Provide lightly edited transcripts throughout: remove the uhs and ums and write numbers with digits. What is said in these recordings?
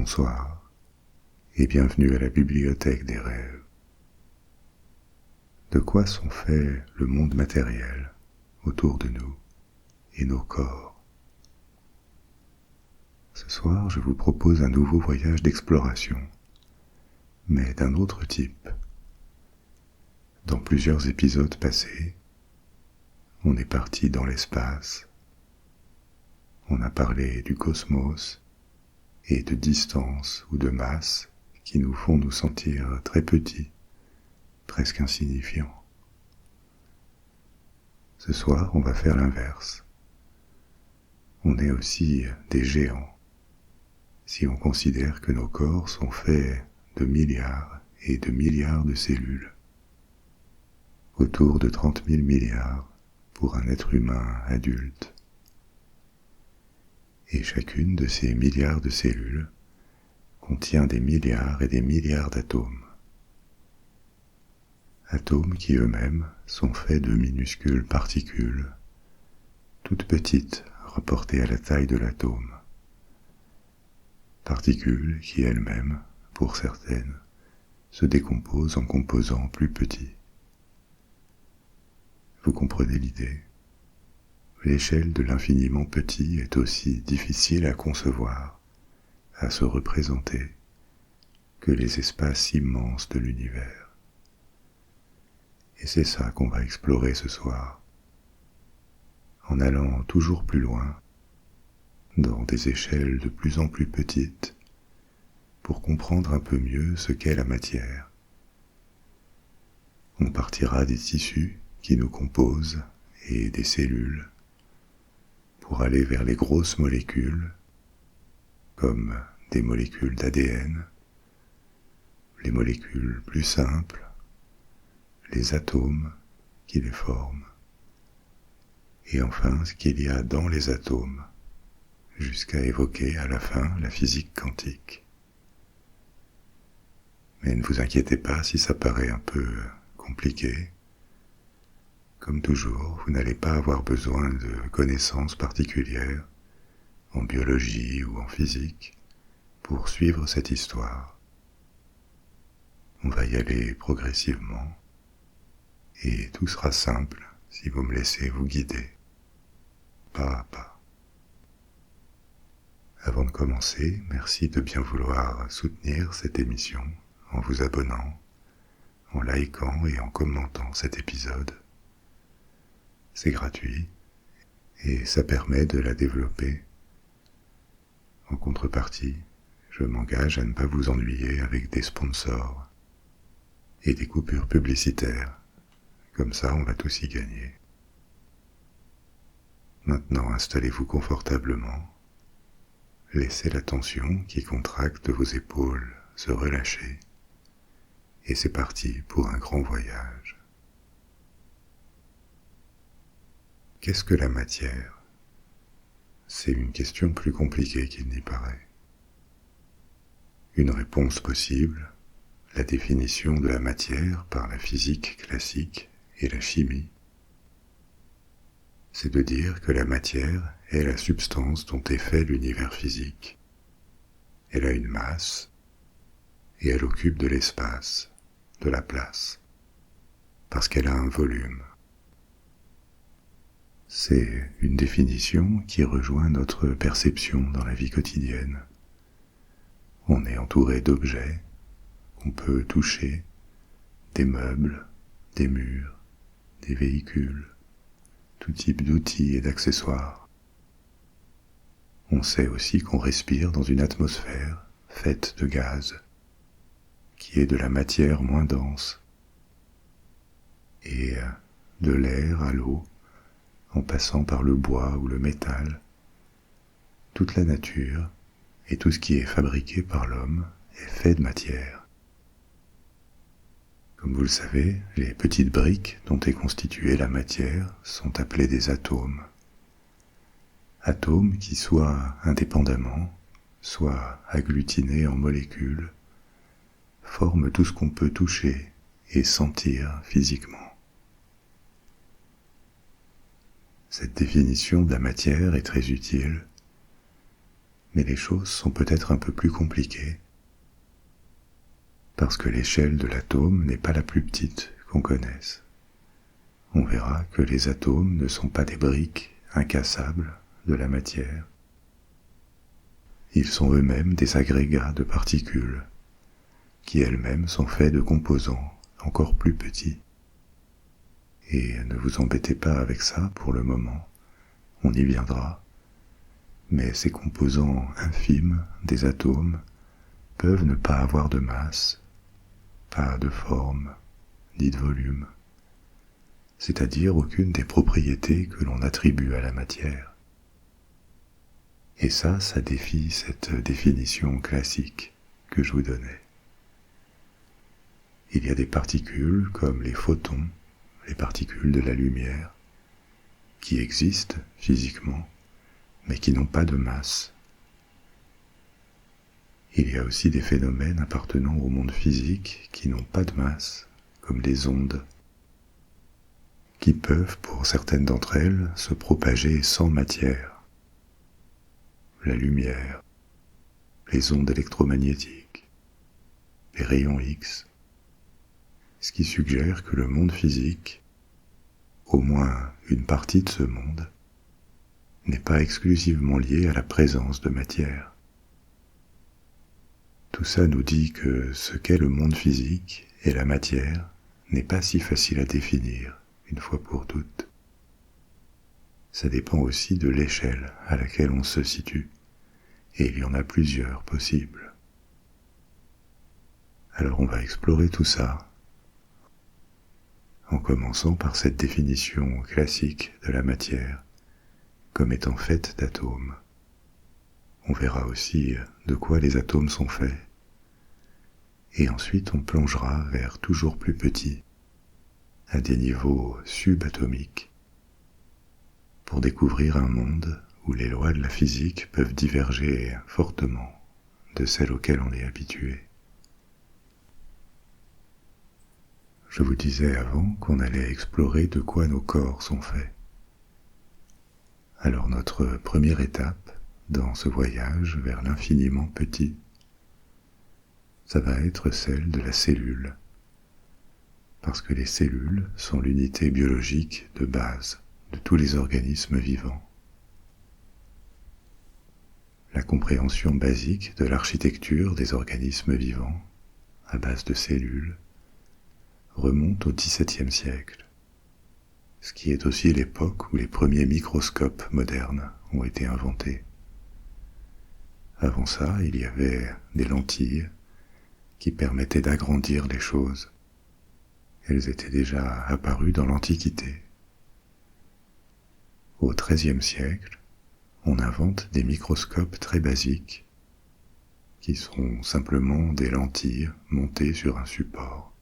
Bonsoir et bienvenue à la bibliothèque des rêves. De quoi sont faits le monde matériel autour de nous et nos corps? Ce soir, je vous propose un nouveau voyage d'exploration, mais d'un autre type. Dans plusieurs épisodes passés, on est parti dans l'espace. On a parlé du cosmos et de distance ou de masse qui nous font nous sentir très petits, presque insignifiants. Ce soir, on va faire l'inverse. On est aussi des géants, si on considère que nos corps sont faits de milliards et de milliards de cellules. Autour de 30 000 milliards pour un être humain adulte. Et chacune de ces milliards de cellules contient des milliards et des milliards d'atomes. Atomes qui eux-mêmes sont faits de minuscules particules, toutes petites rapportées à la taille de l'atome. Particules qui elles-mêmes, pour certaines, se décomposent en composants plus petits. Vous comprenez l'idée? L'échelle de l'infiniment petit est aussi difficile à concevoir, à se représenter, que les espaces immenses de l'univers. Et c'est ça qu'on va explorer ce soir, en allant toujours plus loin, dans des échelles de plus en plus petites, pour comprendre un peu mieux ce qu'est la matière. On partira des tissus qui nous composent et des cellules, pour aller vers les grosses molécules, comme des molécules d'ADN, les molécules plus simples, les atomes qui les forment, et enfin ce qu'il y a dans les atomes, jusqu'à évoquer à la fin la physique quantique. Mais ne vous inquiétez pas si ça paraît un peu compliqué. Comme toujours, vous n'allez pas avoir besoin de connaissances particulières en biologie ou en physique pour suivre cette histoire. On va y aller progressivement et tout sera simple si vous me laissez vous guider, pas à pas. Avant de commencer, merci de bien vouloir soutenir cette émission en vous abonnant, en likant et en commentant cet épisode. C'est gratuit et ça permet de la développer. En contrepartie, je m'engage à ne pas vous ennuyer avec des sponsors et des coupures publicitaires. Comme ça, on va tous y gagner. Maintenant, installez-vous confortablement. Laissez la tension qui contracte vos épaules se relâcher. Et c'est parti pour un grand voyage. Qu'est-ce que la matière? C'est une question plus compliquée qu'il n'y paraît. Une réponse possible, la définition de la matière par la physique classique et la chimie, c'est de dire que la matière est la substance dont est fait l'univers physique. Elle a une masse et elle occupe de l'espace, de la place, parce qu'elle a un volume. C'est une définition qui rejoint notre perception dans la vie quotidienne. On est entouré d'objets qu'on peut toucher, des meubles, des murs, des véhicules, tout type d'outils et d'accessoires. On sait aussi qu'on respire dans une atmosphère faite de gaz, qui est de la matière moins dense, et de l'air à l'eau, en passant par le bois ou le métal. Toute la nature et tout ce qui est fabriqué par l'homme est fait de matière. Comme vous le savez, les petites briques dont est constituée la matière sont appelées des atomes. Atomes qui, soit indépendamment, soit agglutinés en molécules, forment tout ce qu'on peut toucher et sentir physiquement. Cette définition de la matière est très utile, Mais les choses sont peut-être un peu plus compliquées, parce que l'échelle de l'atome n'est pas la plus petite qu'on connaisse. On verra que les atomes ne sont pas des briques incassables de la matière. Ils sont eux-mêmes des agrégats de particules, qui elles-mêmes sont faits de composants encore plus petits. Et ne vous embêtez pas avec ça pour le moment, on y viendra. Mais ces composants infimes des atomes peuvent ne pas avoir de masse, pas de forme, ni de volume, c'est-à-dire aucune des propriétés que l'on attribue à la matière. Et ça défie cette définition classique que je vous donnais. Il y a des particules comme les photons, les particules de la lumière, qui existent physiquement, mais qui n'ont pas de masse. Il y a aussi des phénomènes appartenant au monde physique qui n'ont pas de masse, comme les ondes, qui peuvent, pour certaines d'entre elles, se propager sans matière. La lumière, les ondes électromagnétiques, les rayons X, ce qui suggère que le monde physique, au moins une partie de ce monde, n'est pas exclusivement lié à la présence de matière. Tout ça nous dit que ce qu'est le monde physique et la matière n'est pas si facile à définir une fois pour toutes. Ça dépend aussi de l'échelle à laquelle on se situe, et il y en a plusieurs possibles. Alors on va explorer tout ça, en commençant par cette définition classique de la matière comme étant faite d'atomes. On verra aussi de quoi les atomes sont faits, et ensuite on plongera vers toujours plus petits, à des niveaux subatomiques, pour découvrir un monde où les lois de la physique peuvent diverger fortement de celles auxquelles on est habitué. Je vous disais avant qu'on allait explorer de quoi nos corps sont faits. Alors notre première étape dans ce voyage vers l'infiniment petit, ça va être celle de la cellule, parce que les cellules sont l'unité biologique de base de tous les organismes vivants. La compréhension basique de l'architecture des organismes vivants, à base de cellules, remonte au XVIIe siècle, ce qui est aussi l'époque où les premiers microscopes modernes ont été inventés. Avant ça, il y avait des lentilles qui permettaient d'agrandir les choses. Elles étaient déjà apparues dans l'Antiquité. Au XIIIe siècle, on invente des microscopes très basiques qui sont simplement des lentilles montées sur un support.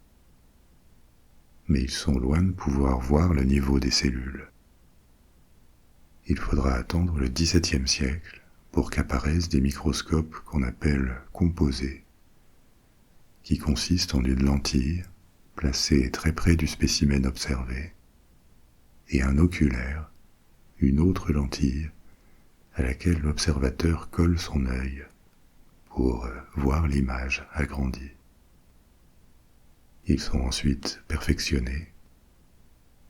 Mais ils sont loin de pouvoir voir le niveau des cellules. Il faudra attendre le XVIIe siècle pour qu'apparaissent des microscopes qu'on appelle composés, qui consistent en une lentille placée très près du spécimen observé, et un oculaire, une autre lentille, à laquelle l'observateur colle son œil pour voir l'image agrandie. Ils sont ensuite perfectionnés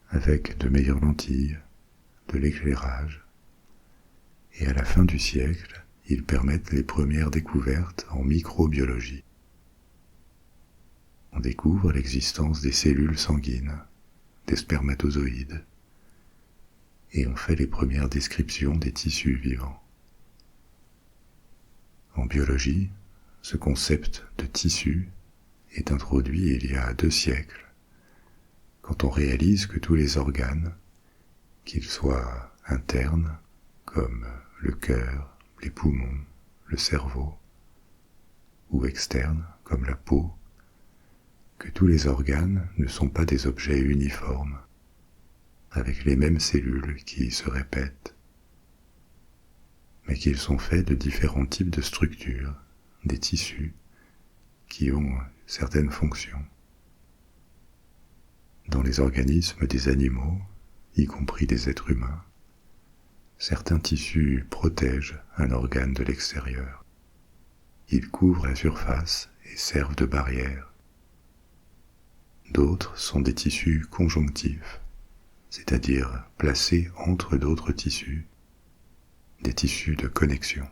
avec de meilleures lentilles, de l'éclairage, et à la fin du siècle, ils permettent les premières découvertes en microbiologie. On découvre l'existence des cellules sanguines, des spermatozoïdes, et on fait les premières descriptions des tissus vivants. En biologie, ce concept de tissu est introduit il y a 2 siècles, quand on réalise que tous les organes, qu'ils soient internes, comme le cœur, les poumons, le cerveau, ou externes, comme la peau, que tous les organes ne sont pas des objets uniformes, avec les mêmes cellules qui se répètent, mais qu'ils sont faits de différents types de structures, des tissus, qui ont certaines fonctions. Dans les organismes des animaux, y compris des êtres humains, certains tissus protègent un organe de l'extérieur. Ils couvrent la surface et servent de barrière. D'autres sont des tissus conjonctifs, c'est-à-dire placés entre d'autres tissus, des tissus de connexion.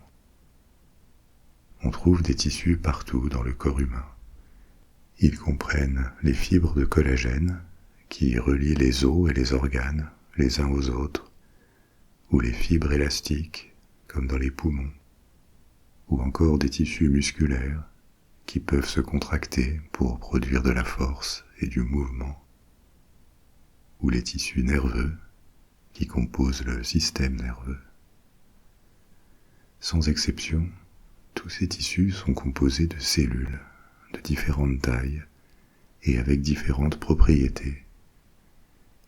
On trouve des tissus partout dans le corps humain. Ils comprennent les fibres de collagène qui relient les os et les organes les uns aux autres, ou les fibres élastiques comme dans les poumons, ou encore des tissus musculaires qui peuvent se contracter pour produire de la force et du mouvement, ou les tissus nerveux qui composent le système nerveux. Sans exception, tous ces tissus sont composés de cellules de différentes tailles et avec différentes propriétés,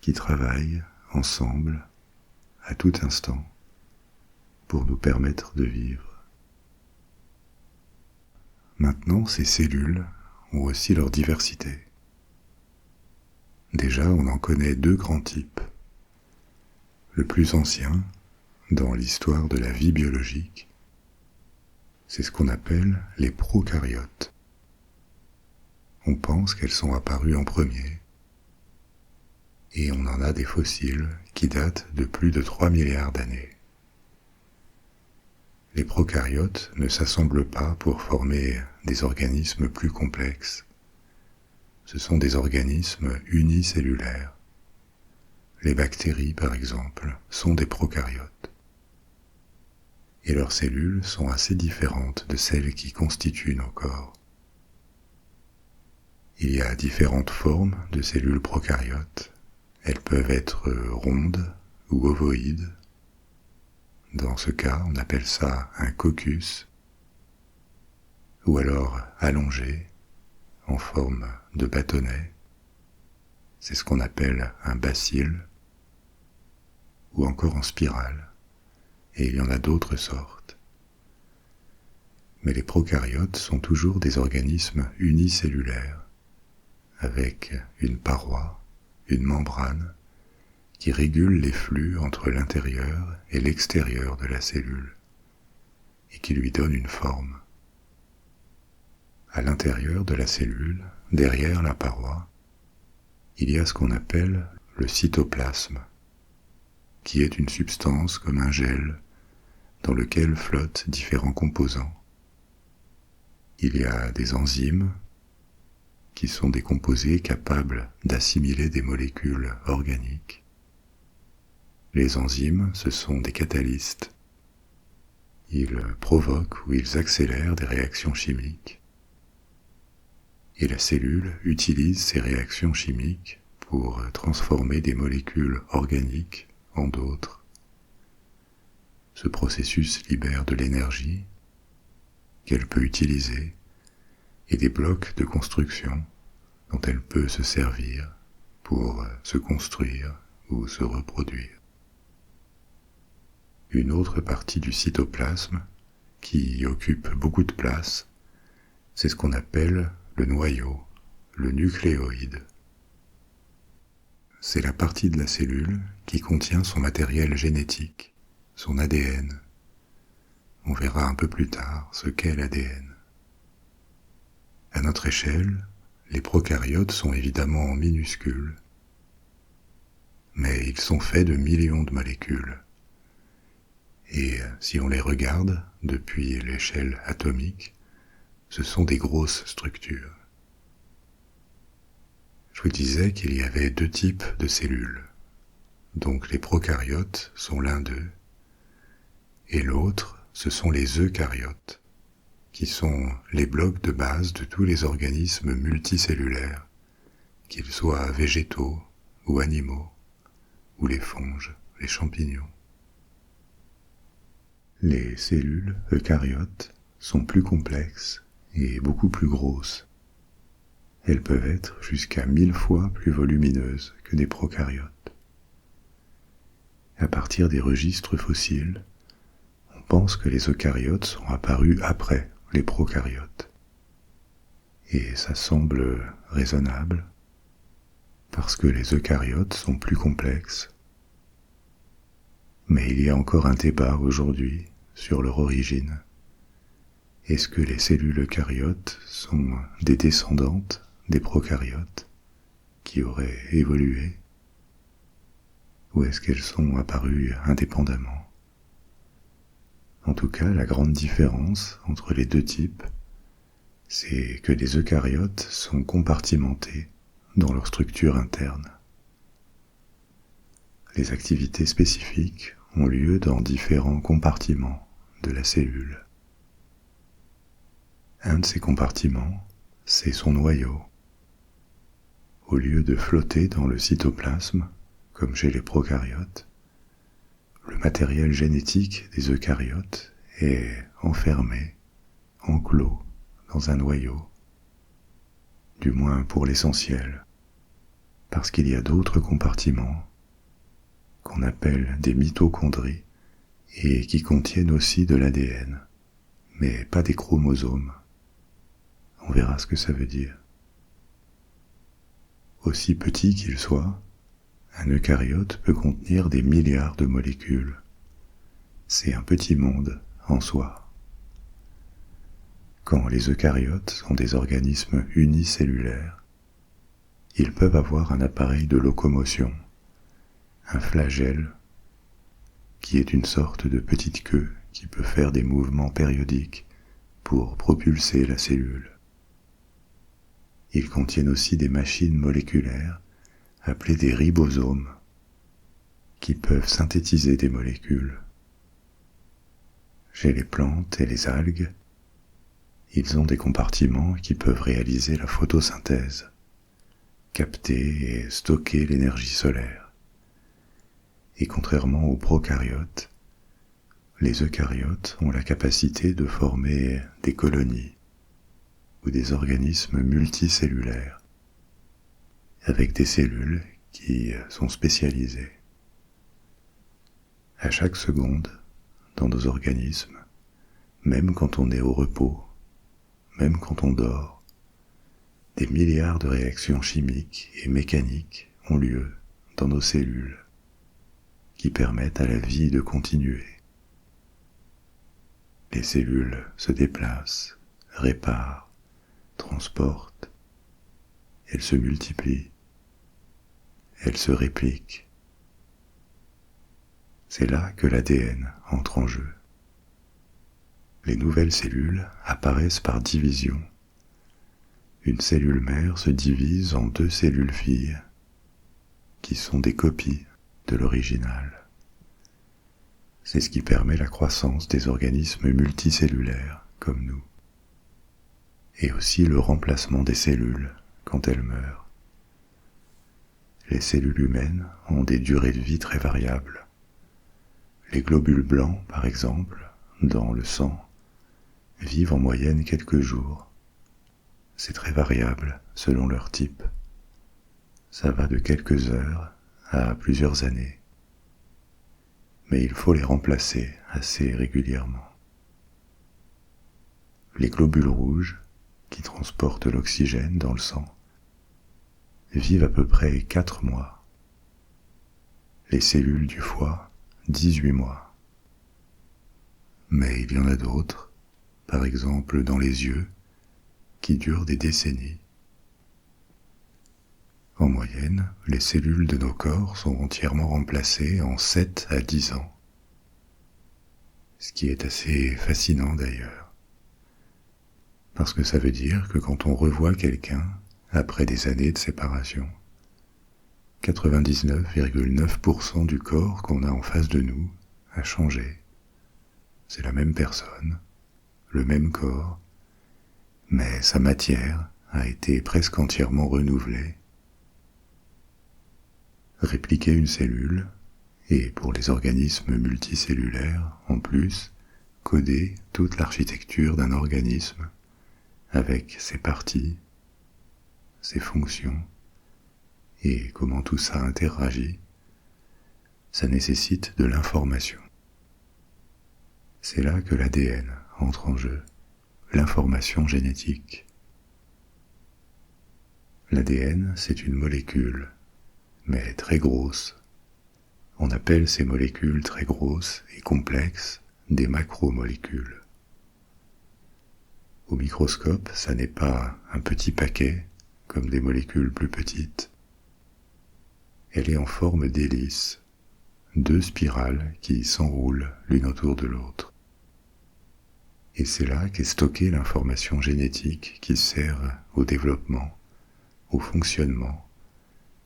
qui travaillent ensemble à tout instant pour nous permettre de vivre. Maintenant, ces cellules ont aussi leur diversité. Déjà, on en connaît deux grands types. Le plus ancien, dans l'histoire de la vie biologique, c'est ce qu'on appelle les prokaryotes. On pense qu'elles sont apparues en premier, et on en a des fossiles qui datent de plus de 3 milliards d'années. Les prokaryotes ne s'assemblent pas pour former des organismes plus complexes. Ce sont des organismes unicellulaires. Les bactéries, par exemple, sont des prokaryotes. Et leurs cellules sont assez différentes de celles qui constituent nos corps. Il y a différentes formes de cellules prokaryotes. Elles peuvent être rondes ou ovoïdes. Dans ce cas, on appelle ça un coccus, ou alors allongées, en forme de bâtonnet. C'est ce qu'on appelle un bacille, ou encore en spirale. Et il y en a d'autres sortes. Mais les prokaryotes sont toujours des organismes unicellulaires, avec une paroi, une membrane, qui régule les flux entre l'intérieur et l'extérieur de la cellule, et qui lui donne une forme. À l'intérieur de la cellule, derrière la paroi, il y a ce qu'on appelle le cytoplasme, qui est une substance comme un gel dans lequel flottent différents composants. Il y a des enzymes, qui sont des composés capables d'assimiler des molécules organiques. Les enzymes, ce sont des catalystes. Ils provoquent ou ils accélèrent des réactions chimiques. Et la cellule utilise ces réactions chimiques pour transformer des molécules organiques en d'autres. Ce processus libère de l'énergie qu'elle peut utiliser et des blocs de construction dont elle peut se servir pour se construire ou se reproduire. Une autre partie du cytoplasme qui occupe beaucoup de place, c'est ce qu'on appelle le noyau, le nucléoïde. C'est la partie de la cellule qui contient son matériel génétique, son ADN. On verra un peu plus tard ce qu'est l'ADN. À notre échelle, les prokaryotes sont évidemment minuscules, mais ils sont faits de millions de molécules. Et si on les regarde depuis l'échelle atomique, ce sont des grosses structures. Je vous disais qu'il y avait deux types de cellules. Donc les prokaryotes sont l'un d'eux, et l'autre, ce sont les eucaryotes, qui sont les blocs de base de tous les organismes multicellulaires, qu'ils soient végétaux ou animaux, ou les fonges, les champignons. Les cellules eucaryotes sont plus complexes et beaucoup plus grosses. Elles peuvent être jusqu'à 1000 fois plus volumineuses que des prokaryotes. À partir des registres fossiles, on pense que les eucaryotes sont apparus après les prokaryotes. Et ça semble raisonnable, parce que les eucaryotes sont plus complexes. Mais il y a encore un débat aujourd'hui sur leur origine. Est-ce que les cellules eucaryotes sont des descendantes des prokaryotes qui auraient évolué, ou est-ce qu'elles sont apparues indépendamment? En tout cas, la grande différence entre les deux types, c'est que les eucaryotes sont compartimentés dans leur structure interne. Les activités spécifiques ont lieu dans différents compartiments de la cellule. Un de ces compartiments, c'est son noyau. Au lieu de flotter dans le cytoplasme, comme chez les prokaryotes, le matériel génétique des eucaryotes est enfermé, enclos dans un noyau, du moins pour l'essentiel, parce qu'il y a d'autres compartiments qu'on appelle des mitochondries et qui contiennent aussi de l'ADN, mais pas des chromosomes. On verra ce que ça veut dire. Aussi petit qu'il soit, un eucaryote peut contenir des milliards de molécules. C'est un petit monde en soi. Quand les eucaryotes sont des organismes unicellulaires, ils peuvent avoir un appareil de locomotion, un flagelle, qui est une sorte de petite queue qui peut faire des mouvements périodiques pour propulser la cellule. Ils contiennent aussi des machines moléculaires appelées des ribosomes, qui peuvent synthétiser des molécules. Chez les plantes et les algues, ils ont des compartiments qui peuvent réaliser la photosynthèse, capter et stocker l'énergie solaire. Et contrairement aux prokaryotes, les eucaryotes ont la capacité de former des colonies ou des organismes multicellulaires, avec des cellules qui sont spécialisées. À chaque seconde, dans nos organismes, même quand on est au repos, même quand on dort, des milliards de réactions chimiques et mécaniques ont lieu dans nos cellules, qui permettent à la vie de continuer. Les cellules se déplacent, réparent, transportent, elles se multiplient, elles se répliquent. C'est là que l'ADN entre en jeu. Les nouvelles cellules apparaissent par division. Une cellule mère se divise en 2 cellules filles, qui sont des copies de l'original. C'est ce qui permet la croissance des organismes multicellulaires comme nous, et aussi le remplacement des cellules quand elles meurent. Les cellules humaines ont des durées de vie très variables. Les globules blancs, par exemple, dans le sang, vivent en moyenne quelques jours. C'est très variable selon leur type. Ça va de quelques heures à plusieurs années. Mais il faut les remplacer assez régulièrement. Les globules rouges, qui transportent l'oxygène dans le sang, vivent à peu près 4 mois. Les cellules du foie, 18 mois. Mais il y en a d'autres, par exemple dans les yeux, qui durent des décennies. En moyenne, les cellules de nos corps sont entièrement remplacées en 7 à 10 ans. Ce qui est assez fascinant d'ailleurs. Parce que ça veut dire que quand on revoit quelqu'un après des années de séparation, 99,9% du corps qu'on a en face de nous a changé. C'est la même personne, le même corps, mais sa matière a été presque entièrement renouvelée. Répliquer une cellule, et pour les organismes multicellulaires, en plus, coder toute l'architecture d'un organisme, avec ses parties, ses fonctions, et comment tout ça interagit, ça nécessite de l'information. C'est là que l'ADN entre en jeu, l'information génétique. L'ADN, c'est une molécule, mais très grosse, On appelle ces molécules très grosses et complexes des macromolécules. Au microscope, ça n'est pas un petit paquet comme des molécules plus petites. Elle est en forme d'hélice, 2 spirales qui s'enroulent l'une autour de l'autre. Et c'est là qu'est stockée l'information génétique qui sert au développement, au fonctionnement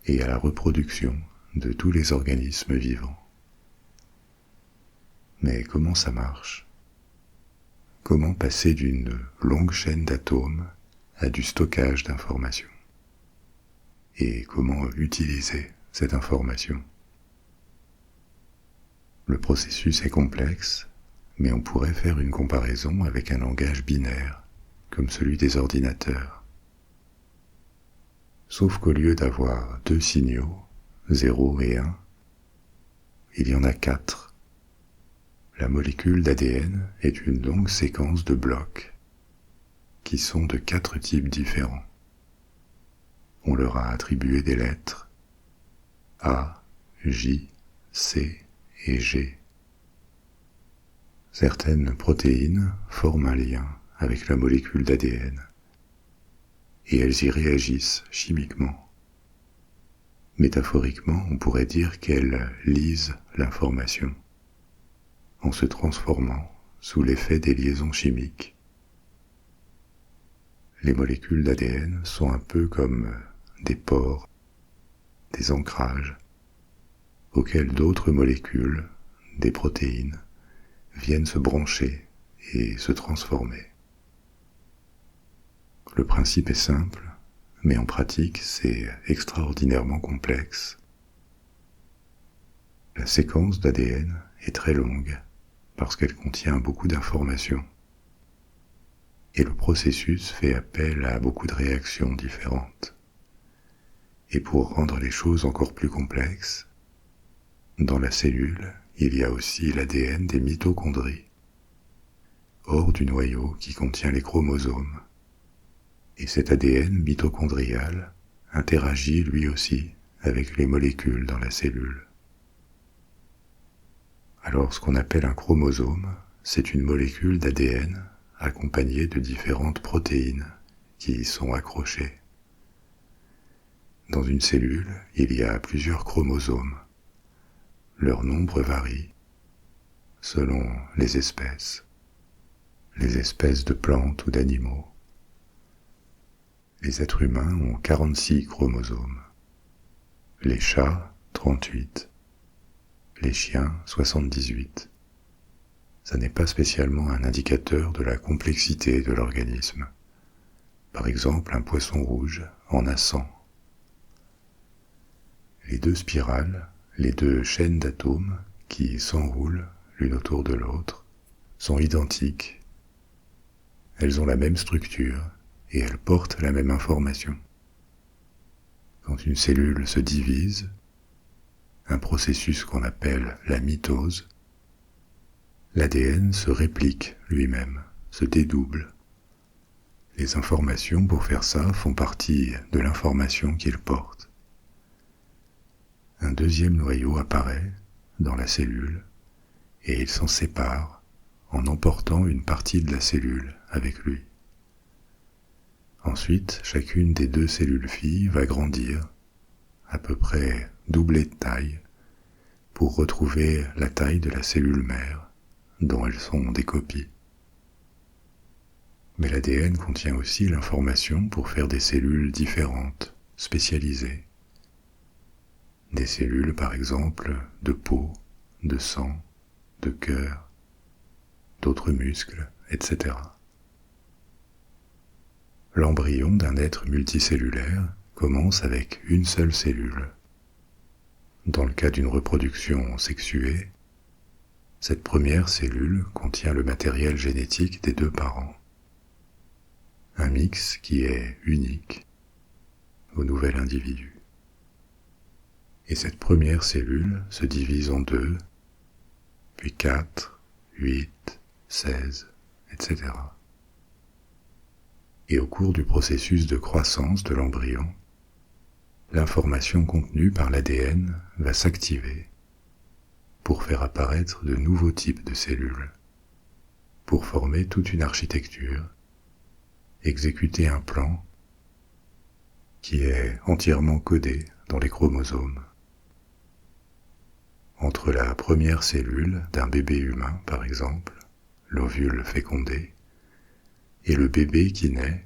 et à la reproduction de tous les organismes vivants. Mais comment ça marche? Comment passer d'une longue chaîne d'atomes à du stockage d'informations? Et comment utiliser cette information? Le processus est complexe, mais on pourrait faire une comparaison avec un langage binaire, comme celui des ordinateurs. Sauf qu'au lieu d'avoir 2 signaux, 0 et 1, il y en a 4. La molécule d'ADN est une longue séquence de blocs, qui sont de 4 types différents. On leur a attribué des lettres A, J, C et G. Certaines protéines forment un lien avec la molécule d'ADN, et elles y réagissent chimiquement. Métaphoriquement, on pourrait dire qu'elles lisent l'information, en se transformant sous l'effet des liaisons chimiques. Les molécules d'ADN sont un peu comme des pores, des ancrages, auxquels d'autres molécules, des protéines, viennent se brancher et se transformer. Le principe est simple, mais en pratique c'est extraordinairement complexe. La séquence d'ADN est très longue parce qu'elle contient beaucoup d'informations. Et le processus fait appel à beaucoup de réactions différentes. Et pour rendre les choses encore plus complexes, dans la cellule, il y a aussi l'ADN des mitochondries, hors du noyau qui contient les chromosomes. Et cet ADN mitochondrial interagit lui aussi avec les molécules dans la cellule. Alors ce qu'on appelle un chromosome, c'est une molécule d'ADN accompagnée de différentes protéines qui y sont accrochées. Dans une cellule, il y a plusieurs chromosomes. Leur nombre varie selon les espèces de plantes ou d'animaux. Les êtres humains ont 46 chromosomes, les chats 38, les chiens 78. Ça n'est pas spécialement un indicateur de la complexité de l'organisme. Par exemple, un poisson rouge en a 100. Les 2 spirales, les 2 chaînes d'atomes qui s'enroulent l'une autour de l'autre, sont identiques. Elles ont la même structure et elles portent la même information. Quand une cellule se divise, un processus qu'on appelle la mitose, l'ADN se réplique lui-même, se dédouble. Les informations pour faire ça font partie de l'information qu'il porte. Un deuxième noyau apparaît dans la cellule et il s'en sépare en emportant une partie de la cellule avec lui. Ensuite, chacune des 2 cellules filles va grandir, à peu près doubler de taille, pour retrouver la taille de la cellule mère, dont elles sont des copies. Mais l'ADN contient aussi l'information pour faire des cellules différentes, spécialisées. Des cellules, par exemple, de peau, de sang, de cœur, d'autres muscles, etc. L'embryon d'un être multicellulaire commence avec une seule cellule. Dans le cas d'une reproduction sexuée, cette première cellule contient le matériel génétique des 2 parents. Un mix qui est unique au nouvel individu. Et cette première cellule se divise en 2, puis 4, 8, 16, etc. Et au cours du processus de croissance de l'embryon, l'information contenue par l'ADN va s'activer pour faire apparaître de nouveaux types de cellules, pour former toute une architecture, exécuter un plan qui est entièrement codé dans les chromosomes. Entre la première cellule d'un bébé humain, par exemple, l'ovule fécondé, et le bébé qui naît,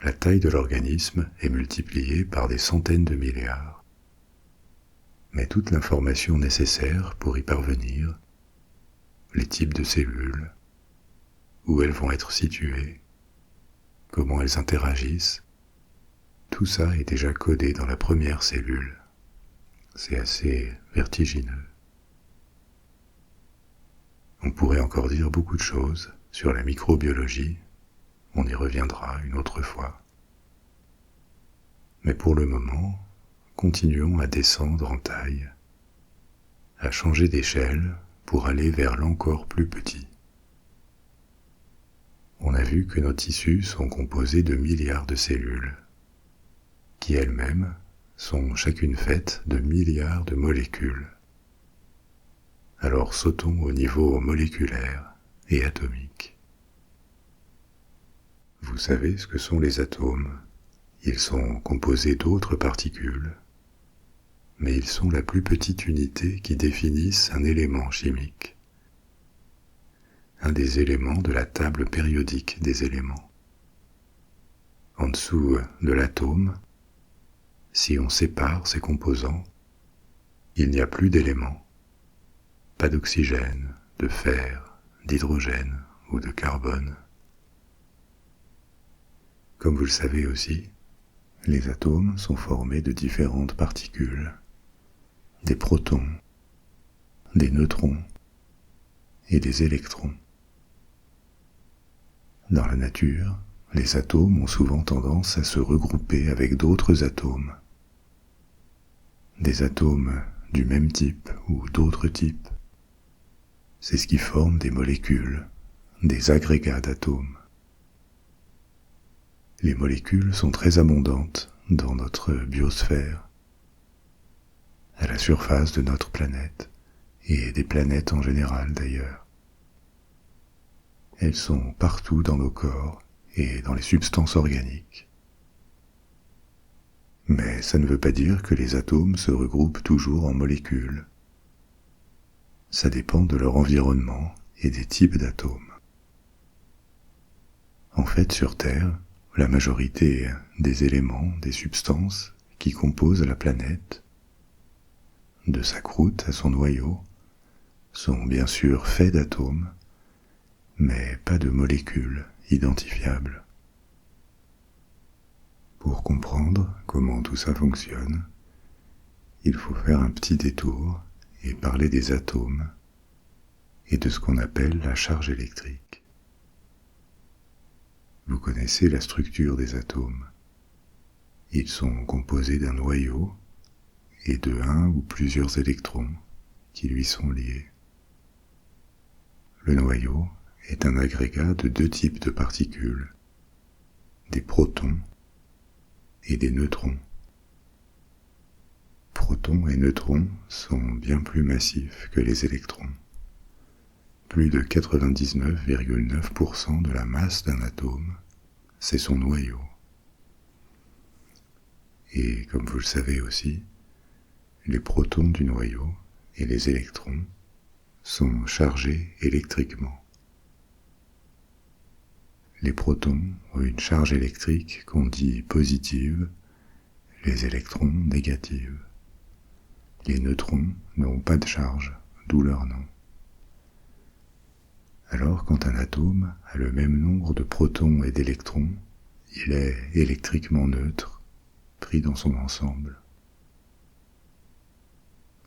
la taille de l'organisme est multipliée par des centaines de milliards. Mais toute l'information nécessaire pour y parvenir, les types de cellules, où elles vont être situées, comment elles interagissent, tout ça est déjà codé dans la première cellule. C'est assez vertigineux. On pourrait encore dire beaucoup de choses sur la microbiologie, on y reviendra une autre fois. Mais pour le moment, continuons à descendre en taille, à changer d'échelle pour aller vers l'encore plus petit. On a vu que nos tissus sont composés de milliards de cellules, qui elles-mêmes sont chacune faites de milliards de molécules. Alors sautons au niveau moléculaire et atomique. Vous savez ce que sont les atomes. Ils sont composés d'autres particules, mais ils sont la plus petite unité qui définisse un élément chimique, un des éléments de la table périodique des éléments. En dessous de l'atome, si on sépare ses composants, il n'y a plus d'éléments, pas d'oxygène, de fer, d'hydrogène ou de carbone. Comme vous le savez aussi, les atomes sont formés de différentes particules, des protons, des neutrons et des électrons. Dans la nature, les atomes ont souvent tendance à se regrouper avec d'autres atomes. Des atomes du même type ou d'autres types. C'est ce qui forme des molécules, des agrégats d'atomes. Les molécules sont très abondantes dans notre biosphère, à la surface de notre planète, et des planètes en général d'ailleurs. Elles sont partout dans nos corps et dans les substances organiques. Mais ça ne veut pas dire que les atomes se regroupent toujours en molécules. Ça dépend de leur environnement et des types d'atomes. En fait, sur Terre, la majorité des éléments, des substances qui composent la planète, de sa croûte à son noyau, sont bien sûr faits d'atomes, mais pas de molécules identifiables. Pour comprendre comment tout ça fonctionne, il faut faire un petit détour et parler des atomes et de ce qu'on appelle la charge électrique. Vous connaissez la structure des atomes. Ils sont composés d'un noyau et de un ou plusieurs électrons qui lui sont liés. Le noyau est un agrégat de deux types de particules, des protons et des neutrons. Protons et neutrons sont bien plus massifs que les électrons. Plus de 99,9% de la masse d'un atome, c'est son noyau. Et comme vous le savez aussi, les protons du noyau et les électrons sont chargés électriquement. Les protons ont une charge électrique qu'on dit positive, les électrons négative. Les neutrons n'ont pas de charge, d'où leur nom. Alors quand un atome a le même nombre de protons et d'électrons, il est électriquement neutre, pris dans son ensemble.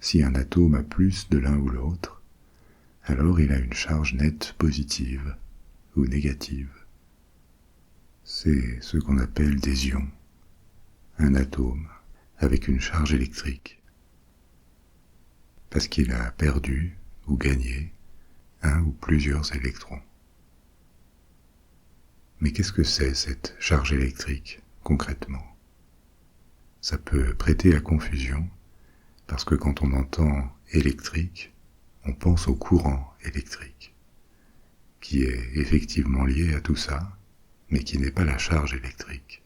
Si un atome a plus de l'un ou l'autre, alors il a une charge nette positive ou négative. C'est ce qu'on appelle des ions, un atome avec une charge électrique, parce qu'il a perdu ou gagné un ou plusieurs électrons. Mais qu'est-ce que c'est cette charge électrique, concrètement? Ça peut prêter à confusion, parce que quand on entend électrique, on pense au courant électrique, qui est effectivement lié à tout ça, mais qui n'est pas la charge électrique.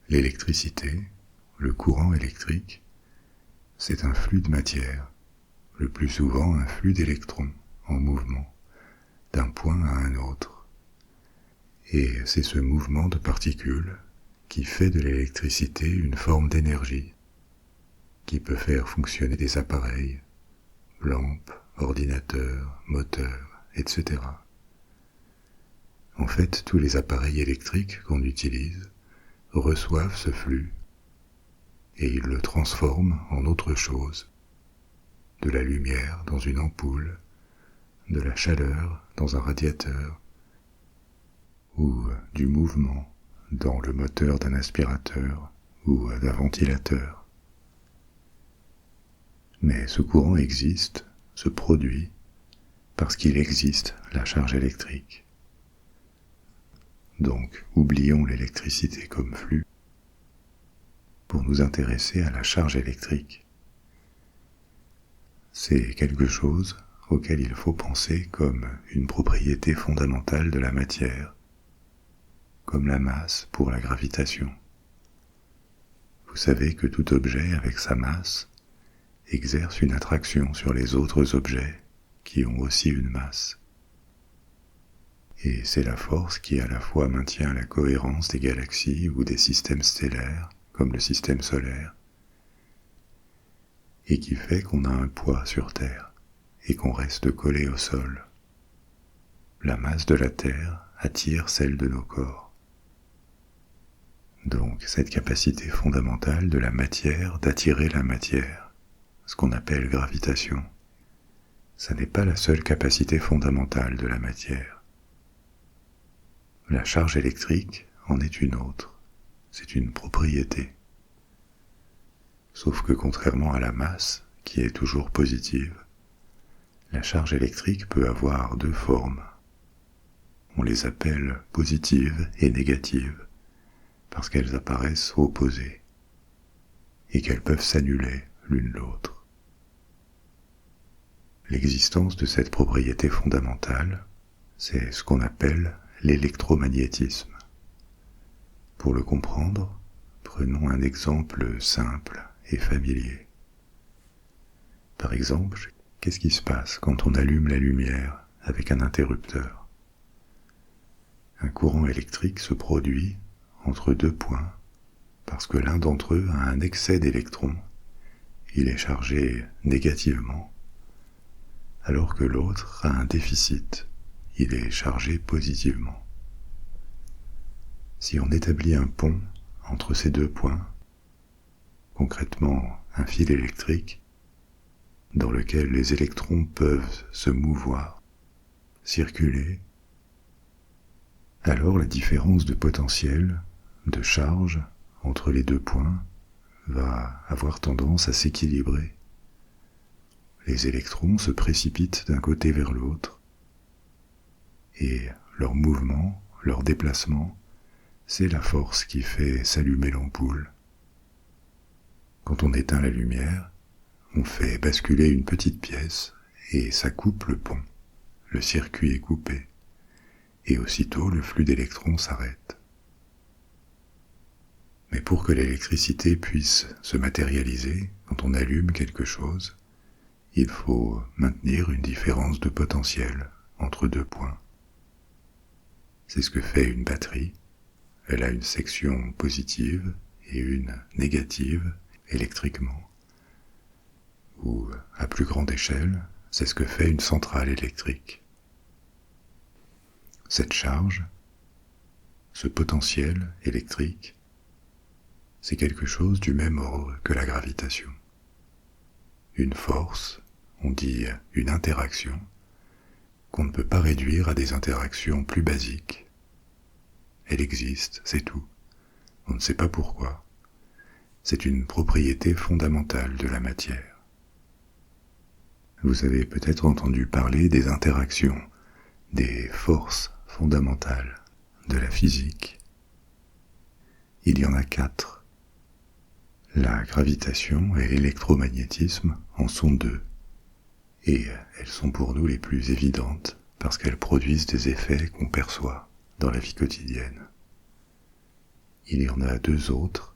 L'électricité, le courant électrique, c'est un flux de matière, le plus souvent un flux d'électrons en mouvement, d'un point à un autre. Et c'est ce mouvement de particules qui fait de l'électricité une forme d'énergie, qui peut faire fonctionner des appareils, lampes, ordinateurs, moteurs, etc. En fait, tous les appareils électriques qu'on utilise reçoivent ce flux et ils le transforment en autre chose, de la lumière dans une ampoule, de la chaleur dans un radiateur, ou du mouvement dans le moteur d'un aspirateur ou d'un ventilateur. Mais ce courant existe, se produit, parce qu'il existe la charge électrique. Donc, oublions l'électricité comme flux pour nous intéresser à la charge électrique. C'est quelque chose auquel il faut penser comme une propriété fondamentale de la matière, comme la masse pour la gravitation. Vous savez que tout objet avec sa masse exerce une attraction sur les autres objets qui ont aussi une masse. Et c'est la force qui à la fois maintient la cohérence des galaxies ou des systèmes stellaires, comme le système solaire, et qui fait qu'on a un poids sur Terre et qu'on reste collé au sol. La masse de la Terre attire celle de nos corps. Donc cette capacité fondamentale de la matière d'attirer la matière, ce qu'on appelle gravitation, ça n'est pas la seule capacité fondamentale de la matière. La charge électrique en est une autre, c'est une propriété. Sauf que contrairement à la masse, qui est toujours positive, la charge électrique peut avoir deux formes. On les appelle positives et négatives, parce qu'elles apparaissent opposées, et qu'elles peuvent s'annuler l'une l'autre. L'existence de cette propriété fondamentale, c'est ce qu'on appelle l'électromagnétisme. Pour le comprendre, prenons un exemple simple et familier. Par exemple, qu'est-ce qui se passe quand on allume la lumière avec un interrupteur? Un courant électrique se produit entre deux points parce que l'un d'entre eux a un excès d'électrons, il est chargé négativement, alors que l'autre a un déficit, il est chargé positivement. Si on établit un pont entre ces deux points, concrètement un fil électrique, dans lequel les électrons peuvent se mouvoir, circuler, alors la différence de potentiel, de charge entre les deux points va avoir tendance à s'équilibrer. Les électrons se précipitent d'un côté vers l'autre, et leur mouvement, leur déplacement, c'est la force qui fait s'allumer l'ampoule. Quand on éteint la lumière, on fait basculer une petite pièce et ça coupe le pont. Le circuit est coupé et aussitôt le flux d'électrons s'arrête. Mais pour que l'électricité puisse se matérialiser quand on allume quelque chose, il faut maintenir une différence de potentiel entre deux points. C'est ce que fait une batterie. Elle a une section positive et une négative électriquement. Ou, à plus grande échelle, c'est ce que fait une centrale électrique. Cette charge, ce potentiel électrique, c'est quelque chose du même ordre que la gravitation. Une force, on dit une interaction, qu'on ne peut pas réduire à des interactions plus basiques. Elle existe, c'est tout. On ne sait pas pourquoi. C'est une propriété fondamentale de la matière. Vous avez peut-être entendu parler des interactions, des forces fondamentales de la physique. Il y en a 4. La gravitation et l'électromagnétisme en sont 2. Et elles sont pour nous les plus évidentes parce qu'elles produisent des effets qu'on perçoit dans la vie quotidienne. Il y en a deux autres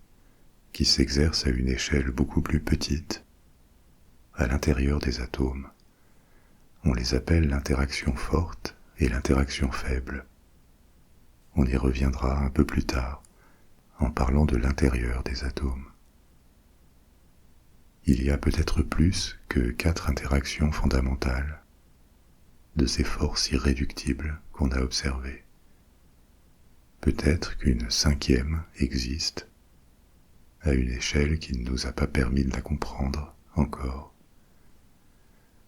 qui s'exercent à une échelle beaucoup plus petite, à l'intérieur des atomes. On les appelle l'interaction forte et l'interaction faible. On y reviendra un peu plus tard en parlant de l'intérieur des atomes. Il y a peut-être plus que 4 interactions fondamentales de ces forces irréductibles qu'on a observées. Peut-être qu'une 5e existe, à une échelle qui ne nous a pas permis de la comprendre encore.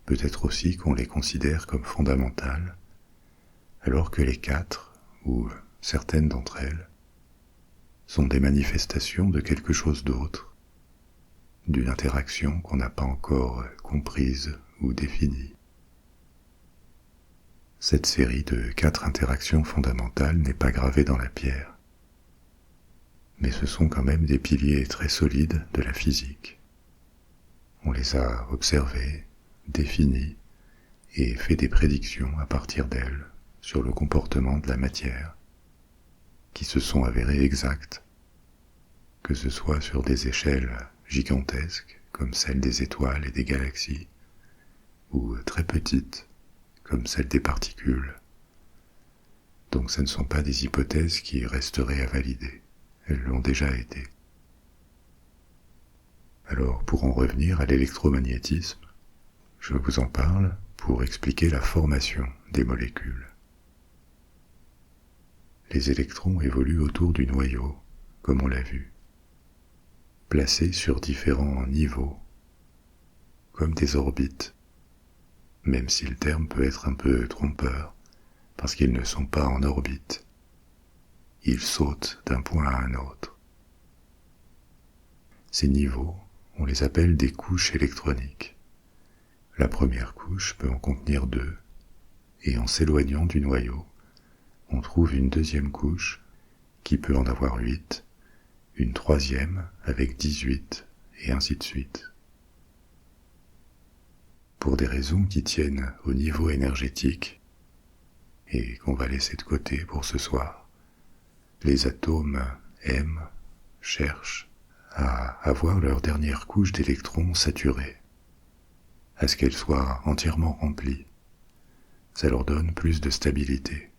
Peut-être aussi qu'on les considère comme fondamentales, alors que les 4, ou certaines d'entre elles, sont des manifestations de quelque chose d'autre, d'une interaction qu'on n'a pas encore comprise ou définie. Cette série de 4 interactions fondamentales n'est pas gravée dans la pierre, mais ce sont quand même des piliers très solides de la physique. On les a observés, définis et fait des prédictions à partir d'elles sur le comportement de la matière, qui se sont avérées exactes, que ce soit sur des échelles gigantesques comme celles des étoiles et des galaxies, ou très petites comme celles des particules. Donc ce ne sont pas des hypothèses qui resteraient à valider, elles l'ont déjà été. Alors pour en revenir à l'électromagnétisme, je vous en parle pour expliquer la formation des molécules. Les électrons évoluent autour du noyau, comme on l'a vu, placés sur différents niveaux, comme des orbites, même si le terme peut être un peu trompeur, parce qu'ils ne sont pas en orbite. Ils sautent d'un point à un autre. Ces niveaux, on les appelle des couches électroniques. La première couche peut en contenir 2, et en s'éloignant du noyau, on trouve une deuxième couche qui peut en avoir 8, une troisième avec 18, et ainsi de suite. Pour des raisons qui tiennent au niveau énergétique, et qu'on va laisser de côté pour ce soir, les atomes cherchent à avoir leur dernière couche d'électrons saturée, à ce qu'elle soit entièrement remplie. Ça leur donne plus de stabilité.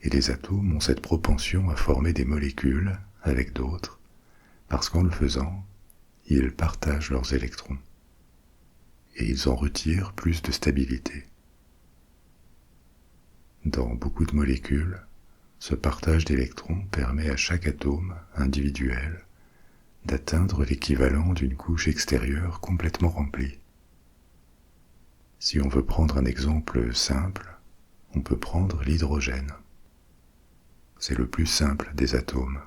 Et les atomes ont cette propension à former des molécules avec d'autres, parce qu'en le faisant, ils partagent leurs électrons. Et ils en retirent plus de stabilité. Dans beaucoup de molécules, ce partage d'électrons permet à chaque atome individuel d'atteindre l'équivalent d'une couche extérieure complètement remplie. Si on veut prendre un exemple simple, on peut prendre l'hydrogène. C'est le plus simple des atomes.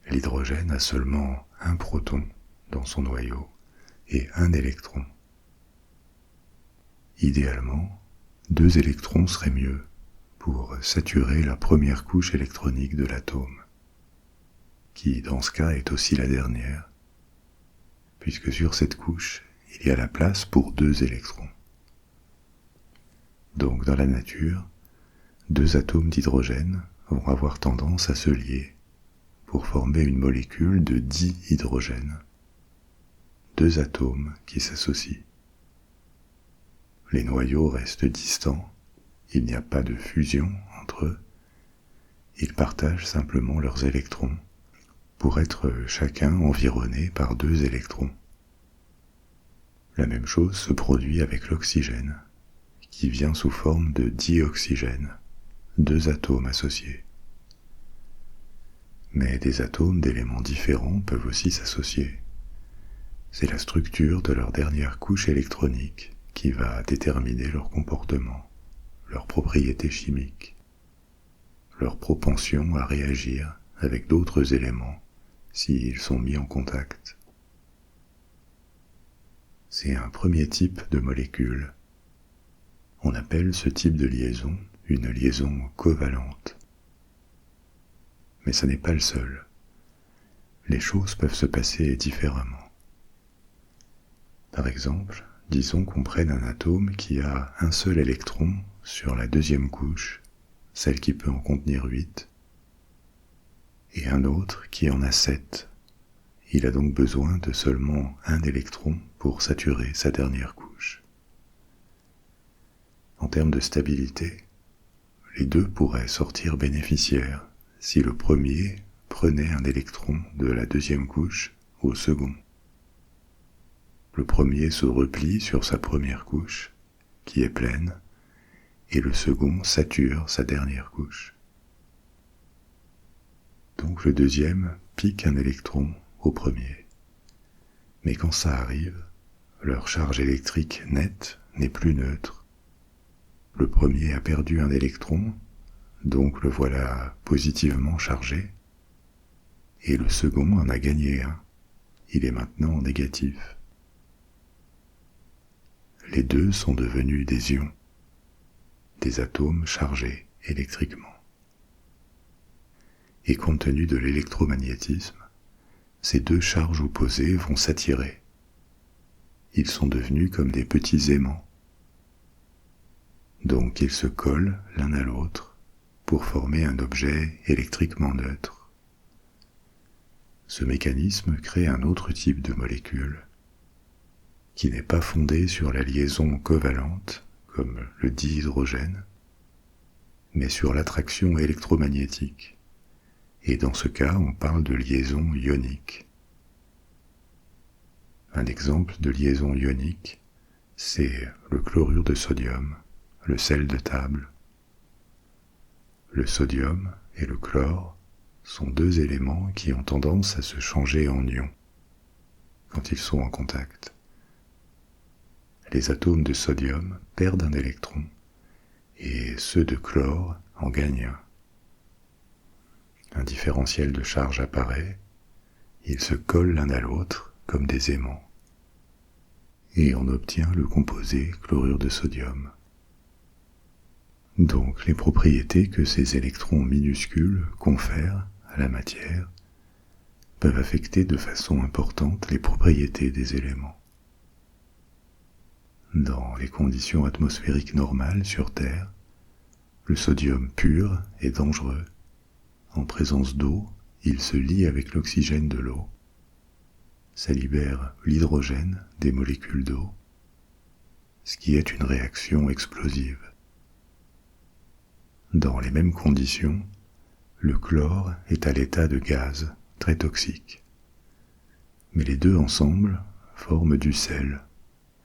L'hydrogène a seulement un proton dans son noyau et un électron. Idéalement, 2 électrons seraient mieux pour saturer la première couche électronique de l'atome, qui dans ce cas est aussi la dernière, puisque sur cette couche, il y a la place pour 2 électrons. Donc dans la nature, 2 atomes d'hydrogène vont avoir tendance à se lier pour former une molécule de dihydrogène. 2 atomes qui s'associent. Les noyaux restent distants, il n'y a pas de fusion entre eux, ils partagent simplement leurs électrons pour être chacun environné par 2 électrons. La même chose se produit avec l'oxygène, qui vient sous forme de dioxygène, 2 atomes associés. Mais des atomes d'éléments différents peuvent aussi s'associer. C'est la structure de leur dernière couche électronique qui va déterminer leur comportement, leurs propriétés chimiques, leur propension à réagir avec d'autres éléments s'ils sont mis en contact. C'est un premier type de molécule. On appelle ce type de liaison une liaison covalente. Mais ce n'est pas le seul. Les choses peuvent se passer différemment. Par exemple, disons qu'on prenne un atome qui a un seul électron sur la deuxième couche, celle qui peut en contenir 8, et un autre qui en a 7. Il a donc besoin de seulement un électron pour saturer sa dernière couche. En termes de stabilité, les deux pourraient sortir bénéficiaires si le premier prenait un électron de la deuxième couche au second. Le premier se replie sur sa première couche, qui est pleine, et le second sature sa dernière couche. Donc le deuxième pique un électron au premier. Mais quand ça arrive, leur charge électrique nette n'est plus neutre. Le premier a perdu un électron, donc le voilà positivement chargé, et le second en a gagné un. Il est maintenant négatif. Les deux sont devenus des ions, des atomes chargés électriquement. Et compte tenu de l'électromagnétisme, ces deux charges opposées vont s'attirer. Ils sont devenus comme des petits aimants. Donc ils se collent l'un à l'autre pour former un objet électriquement neutre. Ce mécanisme crée un autre type de molécule qui n'est pas fondé sur la liaison covalente, comme le dihydrogène, mais sur l'attraction électromagnétique. Et dans ce cas, on parle de liaison ionique. Un exemple de liaison ionique, c'est le chlorure de sodium, le sel de table. Le sodium et le chlore sont deux éléments qui ont tendance à se changer en ions quand ils sont en contact. Les atomes de sodium perdent un électron et ceux de chlore en gagnent un. Un différentiel de charge apparaît, ils se collent l'un à l'autre comme des aimants et on obtient le composé chlorure de sodium. Donc les propriétés que ces électrons minuscules confèrent à la matière peuvent affecter de façon importante les propriétés des éléments. Dans les conditions atmosphériques normales sur Terre, le sodium pur est dangereux. En présence d'eau, il se lie avec l'oxygène de l'eau. Ça libère l'hydrogène des molécules d'eau, ce qui est une réaction explosive. Dans les mêmes conditions, le chlore est à l'état de gaz très toxique. Mais les deux ensemble forment du sel,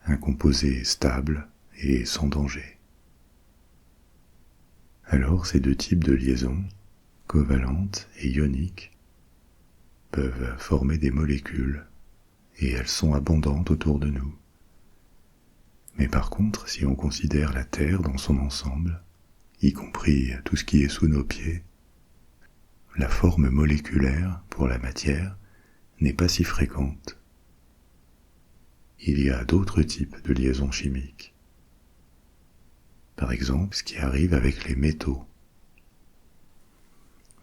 un composé stable et sans danger. Alors ces deux types de liaisons, covalentes et ioniques, peuvent former des molécules et elles sont abondantes autour de nous. Mais par contre, si on considère la Terre dans son ensemble, y compris tout ce qui est sous nos pieds, la forme moléculaire pour la matière n'est pas si fréquente. Il y a d'autres types de liaisons chimiques. Par exemple, ce qui arrive avec les métaux.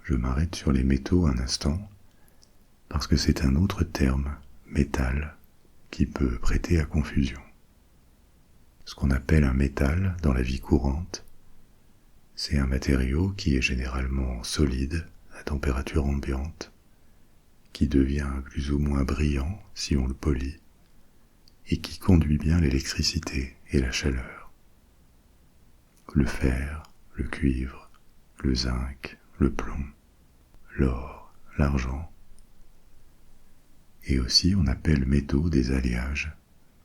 Je m'arrête sur les métaux un instant, parce que c'est un autre terme, métal, qui peut prêter à confusion. Ce qu'on appelle un métal dans la vie courante, c'est un matériau qui est généralement solide à température ambiante, qui devient plus ou moins brillant si on le polit, et qui conduit bien l'électricité et la chaleur. Le fer, le cuivre, le zinc, le plomb, l'or, l'argent. Et aussi on appelle métaux des alliages,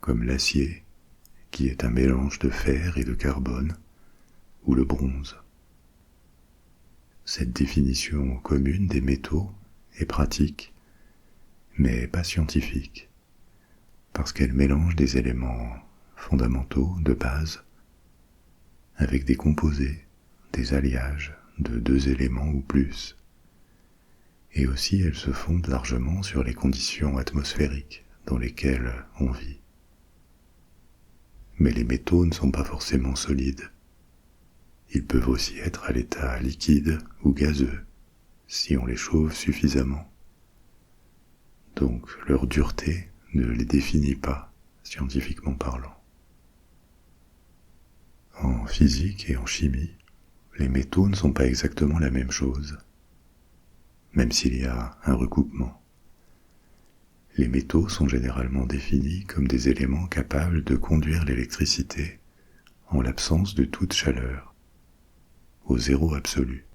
comme l'acier, qui est un mélange de fer et de carbone, ou le bronze. Cette définition commune des métaux est pratique, mais pas scientifique, parce qu'elle mélange des éléments fondamentaux de base avec des composés, des alliages de deux éléments ou plus. Et aussi elle se fonde largement sur les conditions atmosphériques dans lesquelles on vit. Mais les métaux ne sont pas forcément solides. Ils peuvent aussi être à l'état liquide ou gazeux, si on les chauffe suffisamment. Donc leur dureté ne les définit pas, scientifiquement parlant. En physique et en chimie, les métaux ne sont pas exactement la même chose, même s'il y a un recoupement. Les métaux sont généralement définis comme des éléments capables de conduire l'électricité en l'absence de toute chaleur, au zéro absolu.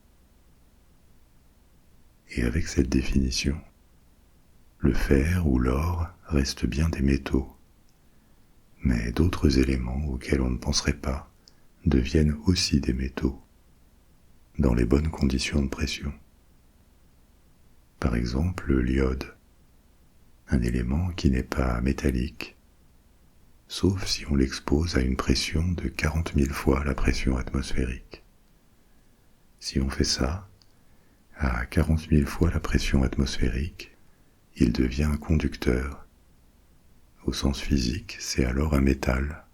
Et avec cette définition, le fer ou l'or restent bien des métaux, mais d'autres éléments auxquels on ne penserait pas deviennent aussi des métaux, dans les bonnes conditions de pression. Par exemple, l'iode, un élément qui n'est pas métallique, sauf si on l'expose à une pression de 40 000 fois la pression atmosphérique. Si on fait ça, à 40 000 fois la pression atmosphérique, il devient un conducteur. Au sens physique, c'est alors un métal.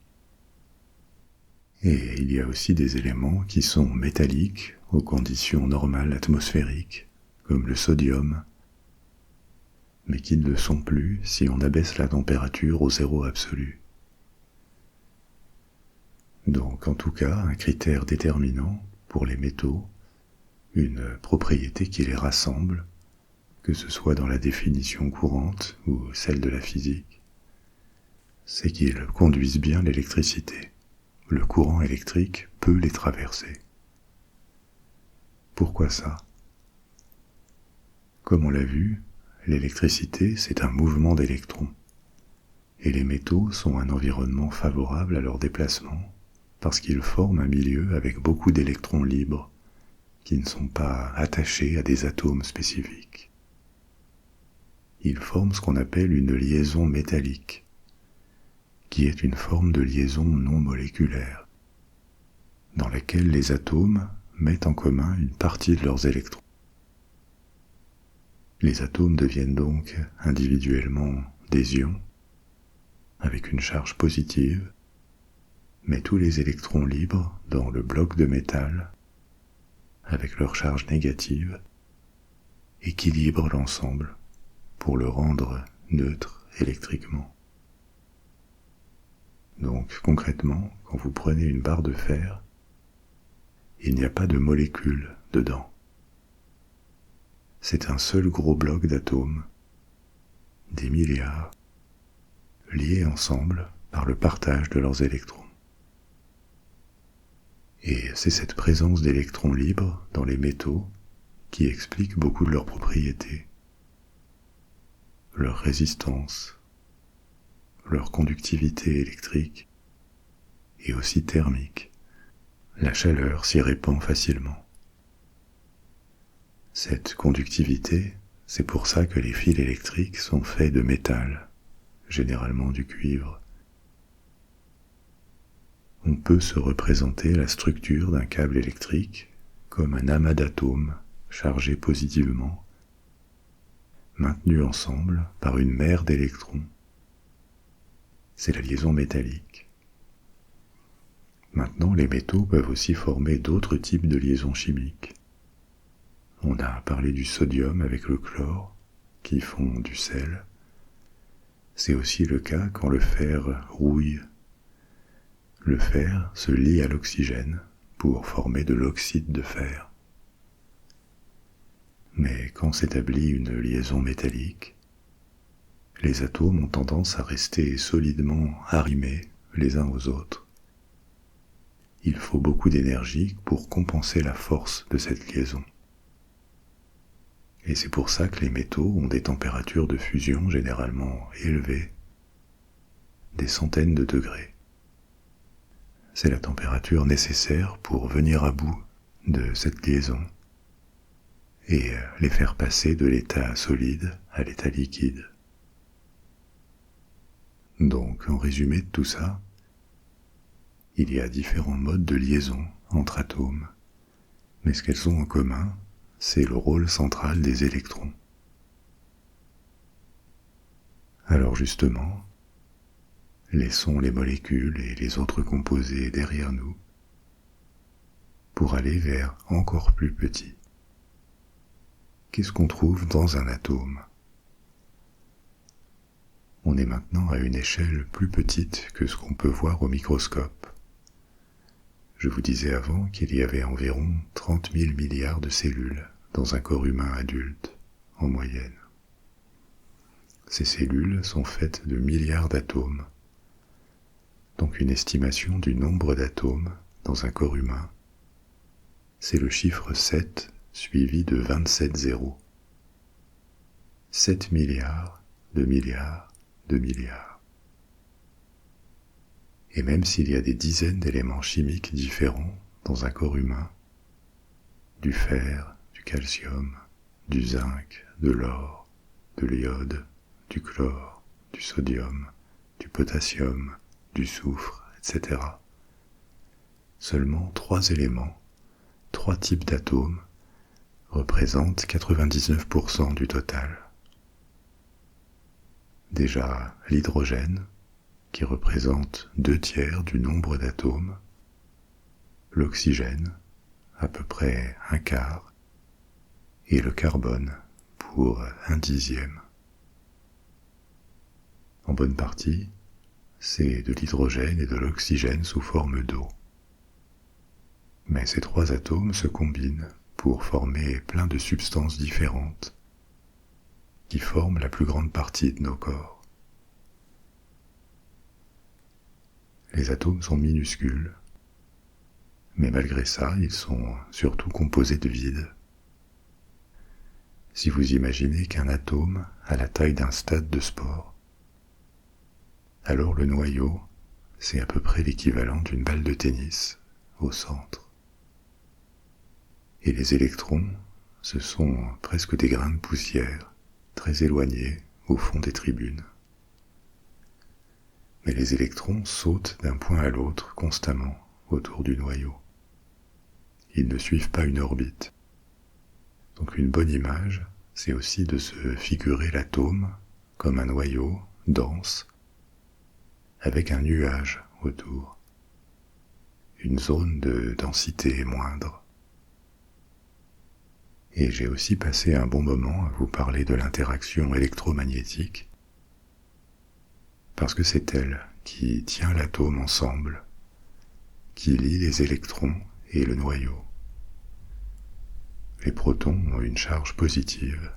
Et il y a aussi des éléments qui sont métalliques aux conditions normales atmosphériques, comme le sodium, mais qui ne le sont plus si on abaisse la température au zéro absolu. Donc en tout cas, un critère déterminant pour les métaux, une propriété qui les rassemble, que ce soit dans la définition courante ou celle de la physique, c'est qu'ils conduisent bien l'électricité. Le courant électrique peut les traverser. Pourquoi ça? Comme on l'a vu, l'électricité, c'est un mouvement d'électrons, et les métaux sont un environnement favorable à leur déplacement, parce qu'ils forment un milieu avec beaucoup d'électrons libres, qui ne sont pas attachés à des atomes spécifiques. Ils forment ce qu'on appelle une liaison métallique, qui est une forme de liaison non moléculaire, dans laquelle les atomes mettent en commun une partie de leurs électrons. Les atomes deviennent donc individuellement des ions, avec une charge positive, mais tous les électrons libres dans le bloc de métal, avec leur charge négative, équilibrent l'ensemble pour le rendre neutre électriquement. Donc concrètement, quand vous prenez une barre de fer, il n'y a pas de molécules dedans. C'est un seul gros bloc d'atomes, des milliards, liés ensemble par le partage de leurs électrons. Et c'est cette présence d'électrons libres dans les métaux qui explique beaucoup de leurs propriétés, leur résistance, leur conductivité électrique et aussi thermique. La chaleur s'y répand facilement. Cette conductivité, c'est pour ça que les fils électriques sont faits de métal, généralement du cuivre. On peut se représenter la structure d'un câble électrique comme un amas d'atomes chargés positivement, maintenus ensemble par une mer d'électrons. C'est la liaison métallique. Maintenant, les métaux peuvent aussi former d'autres types de liaisons chimiques. On a parlé du sodium avec le chlore, qui font du sel. C'est aussi le cas quand le fer rouille. Le fer se lie à l'oxygène pour former de l'oxyde de fer. Mais quand s'établit une liaison métallique, les atomes ont tendance à rester solidement arrimés les uns aux autres. Il faut beaucoup d'énergie pour compenser la force de cette liaison. Et c'est pour ça que les métaux ont des températures de fusion généralement élevées, des centaines de degrés. C'est la température nécessaire pour venir à bout de cette liaison et les faire passer de l'état solide à l'état liquide. Donc, en résumé de tout ça, il y a différents modes de liaison entre atomes, mais ce qu'elles ont en commun, c'est le rôle central des électrons. Alors justement, laissons les molécules et les autres composés derrière nous pour aller vers encore plus petit. Qu'est-ce qu'on trouve dans un atome? On est maintenant à une échelle plus petite que ce qu'on peut voir au microscope. Je vous disais avant qu'il y avait environ 30 000 milliards de cellules dans un corps humain adulte, en moyenne. Ces cellules sont faites de milliards d'atomes. Donc une estimation du nombre d'atomes dans un corps humain, c'est le chiffre 7 suivi de 27 zéros. 7 milliards de milliards de milliards. Et même s'il y a des dizaines d'éléments chimiques différents dans un corps humain, du fer, du calcium, du zinc, de l'or, de l'iode, du chlore, du sodium, du potassium, du soufre, etc. Seulement 3 éléments, 3 types d'atomes, représentent 99% du total. Déjà l'hydrogène, qui représente 2/3 du nombre d'atomes, l'oxygène, à peu près 1/4, et le carbone, pour 1/10. En bonne partie, c'est de l'hydrogène et de l'oxygène sous forme d'eau. Mais ces 3 atomes se combinent pour former plein de substances différentes qui forment la plus grande partie de nos corps. Les atomes sont minuscules, mais malgré ça, ils sont surtout composés de vide. Si vous imaginez qu'un atome a la taille d'un stade de sport, alors le noyau, c'est à peu près l'équivalent d'une balle de tennis au centre. Et les électrons, ce sont presque des grains de poussière, très éloignés au fond des tribunes. Mais les électrons sautent d'un point à l'autre constamment autour du noyau. Ils ne suivent pas une orbite. Donc une bonne image, c'est aussi de se figurer l'atome comme un noyau dense, avec un nuage autour, une zone de densité moindre. Et j'ai aussi passé un bon moment à vous parler de l'interaction électromagnétique, parce que c'est elle qui tient l'atome ensemble, qui lie les électrons et le noyau. Les protons ont une charge positive,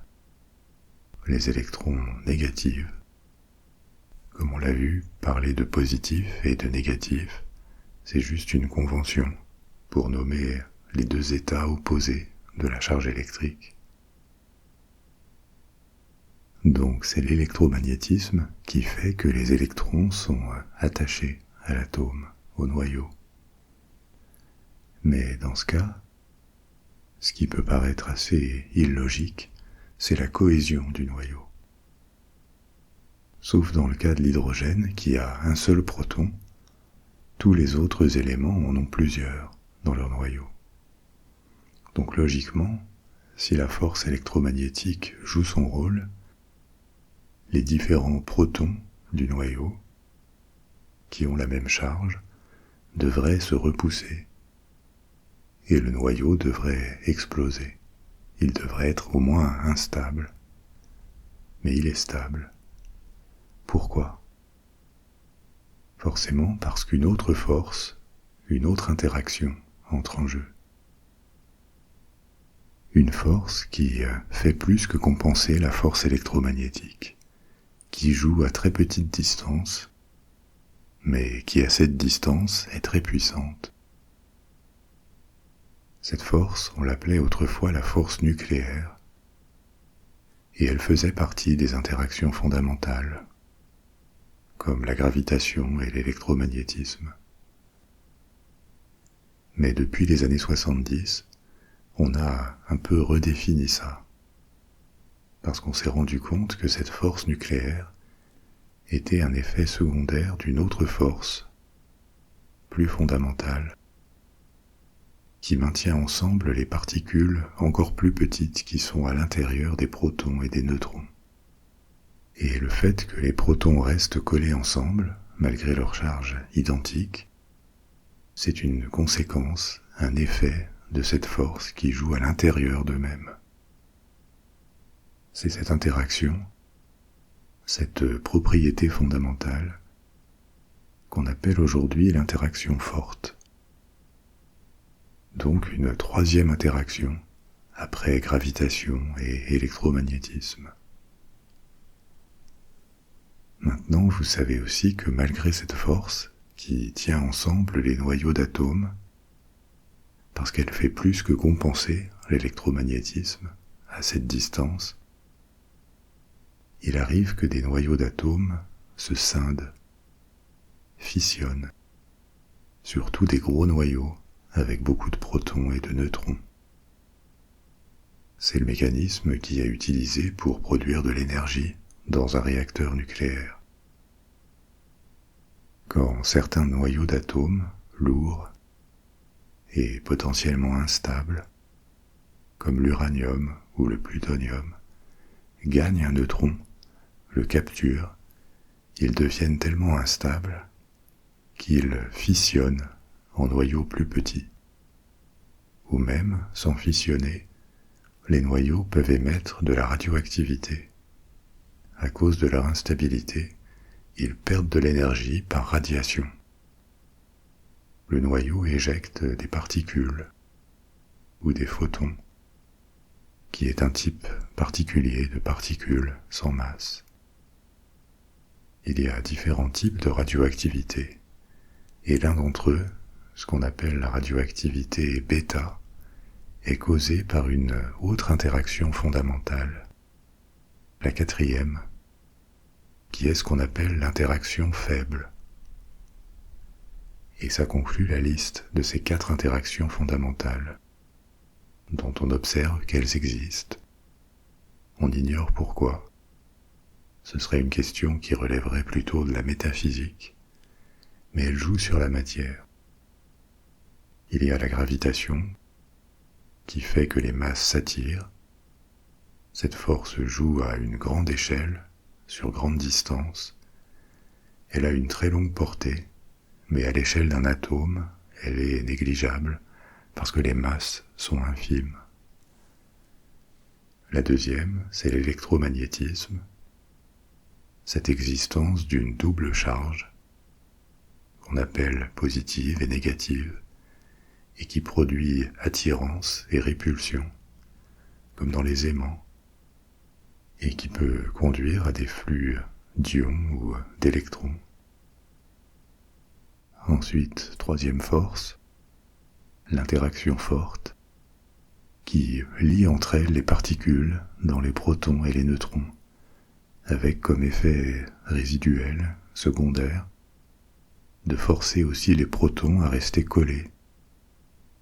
les électrons négatifs. Comme on l'a vu, parler de positif et de négatif, c'est juste une convention pour nommer les deux états opposés de la charge électrique. Donc c'est l'électromagnétisme qui fait que les électrons sont attachés à l'atome, au noyau. Mais dans ce cas, ce qui peut paraître assez illogique, c'est la cohésion du noyau. Sauf dans le cas de l'hydrogène qui a un seul proton, tous les autres éléments en ont plusieurs dans leur noyau. Donc logiquement, si la force électromagnétique joue son rôle, les différents protons du noyau, qui ont la même charge, devraient se repousser, et le noyau devrait exploser. Il devrait être au moins instable, mais il est stable. Pourquoi ? Forcément parce qu'une autre force, une autre interaction entre en jeu. Une force qui fait plus que compenser la force électromagnétique, qui joue à très petite distance, mais qui à cette distance est très puissante. Cette force, on l'appelait autrefois la force nucléaire, et elle faisait partie des interactions fondamentales, comme la gravitation et l'électromagnétisme. Mais depuis les années 70, on a un peu redéfini ça, parce qu'on s'est rendu compte que cette force nucléaire était un effet secondaire d'une autre force, plus fondamentale, qui maintient ensemble les particules encore plus petites qui sont à l'intérieur des protons et des neutrons. Et le fait que les protons restent collés ensemble, malgré leur charge identique, c'est une conséquence, un effet de cette force qui joue à l'intérieur d'eux-mêmes. C'est cette interaction, cette propriété fondamentale, qu'on appelle aujourd'hui l'interaction forte. Donc une troisième interaction après gravitation et électromagnétisme. Maintenant, vous savez aussi que malgré cette force qui tient ensemble les noyaux d'atomes, parce qu'elle fait plus que compenser l'électromagnétisme à cette distance, il arrive que des noyaux d'atomes se scindent, fissionnent, surtout des gros noyaux avec beaucoup de protons et de neutrons. C'est le mécanisme qui est utilisé pour produire de l'énergie dans un réacteur nucléaire. Quand certains noyaux d'atomes, lourds et potentiellement instables, comme l'uranium ou le plutonium, gagnent un neutron, le capturent, ils deviennent tellement instables qu'ils fissionnent en noyaux plus petits. Ou même, sans fissionner, les noyaux peuvent émettre de la radioactivité. À cause de leur instabilité, ils perdent de l'énergie par radiation. Le noyau éjecte des particules ou des photons, qui est un type particulier de particules sans masse. Il y a différents types de radioactivité, et l'un d'entre eux, ce qu'on appelle la radioactivité bêta, est causé par une autre interaction fondamentale, la quatrième, qui est ce qu'on appelle l'interaction faible. Et ça conclut la liste de ces 4 interactions fondamentales, dont on observe qu'elles existent. On ignore pourquoi. Ce serait une question qui relèverait plutôt de la métaphysique, mais elle joue sur la matière. Il y a la gravitation, qui fait que les masses s'attirent. Cette force joue à une grande échelle, sur grande distance. Elle a une très longue portée, mais à l'échelle d'un atome, elle est négligeable, parce que les masses sont infimes. La deuxième, c'est l'électromagnétisme, cette existence d'une double charge, qu'on appelle positive et négative, et qui produit attirance et répulsion, comme dans les aimants, et qui peut conduire à des flux d'ions ou d'électrons. Ensuite, troisième force, l'interaction forte, qui lie entre elles les particules dans les protons et les neutrons, avec comme effet résiduel, secondaire, de forcer aussi les protons à rester collés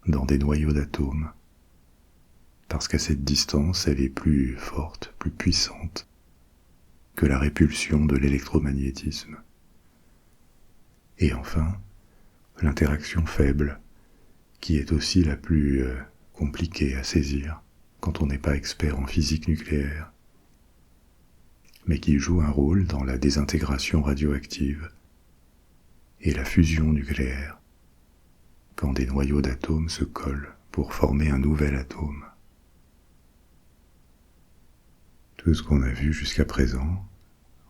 dans des noyaux d'atomes, parce qu'à cette distance, elle est plus forte, plus puissante que la répulsion de l'électromagnétisme. Et enfin, l'interaction faible, qui est aussi la plus compliquée à saisir quand on n'est pas expert en physique nucléaire, mais qui joue un rôle dans la désintégration radioactive et la fusion nucléaire, quand des noyaux d'atomes se collent pour former un nouvel atome. Tout ce qu'on a vu jusqu'à présent,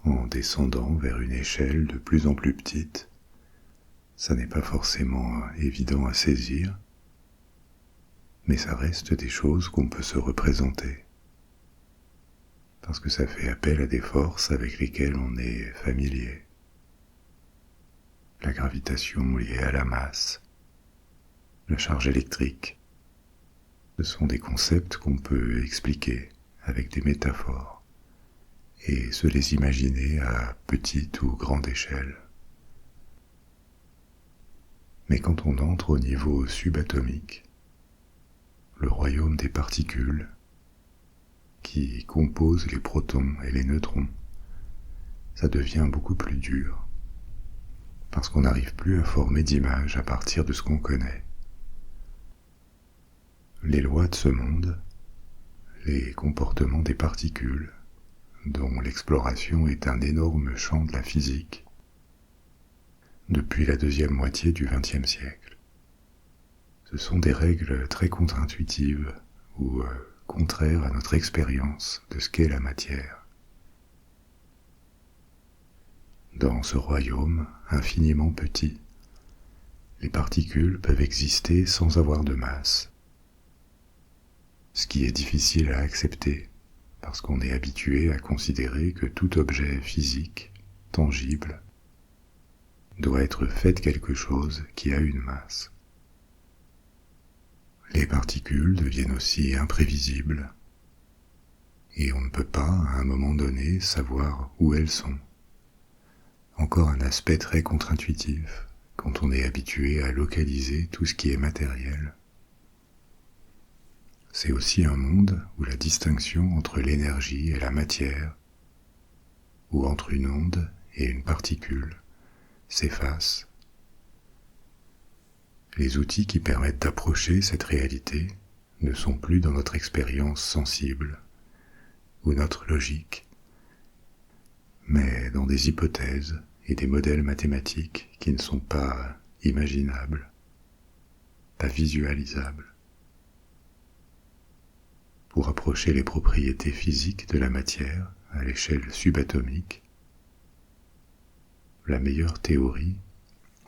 en descendant vers une échelle de plus en plus petite, ça n'est pas forcément évident à saisir, mais ça reste des choses qu'on peut se représenter, parce que ça fait appel à des forces avec lesquelles on est familier. La gravitation liée à la masse, la charge électrique, ce sont des concepts qu'on peut expliquer avec des métaphores et se les imaginer à petite ou grande échelle. Mais quand on entre au niveau subatomique, le royaume des particules, qui composent les protons et les neutrons, ça devient beaucoup plus dur, parce qu'on n'arrive plus à former d'images à partir de ce qu'on connaît. Les lois de ce monde, les comportements des particules, dont l'exploration est un énorme champ de la physique, depuis la deuxième moitié du XXe siècle. Ce sont des règles très contre-intuitives ou contraires à notre expérience de ce qu'est la matière. Dans ce royaume infiniment petit, les particules peuvent exister sans avoir de masse, ce qui est difficile à accepter parce qu'on est habitué à considérer que tout objet physique, tangible, doit être fait de quelque chose qui a une masse. Les particules deviennent aussi imprévisibles, et on ne peut pas, à un moment donné, savoir où elles sont. Encore un aspect très contre-intuitif, quand on est habitué à localiser tout ce qui est matériel. C'est aussi un monde où la distinction entre l'énergie et la matière, ou entre une onde et une particule, s'efface. Les outils qui permettent d'approcher cette réalité ne sont plus dans notre expérience sensible ou notre logique, mais dans des hypothèses et des modèles mathématiques qui ne sont pas imaginables, pas visualisables. Pour approcher les propriétés physiques de la matière à l'échelle subatomique, la meilleure théorie,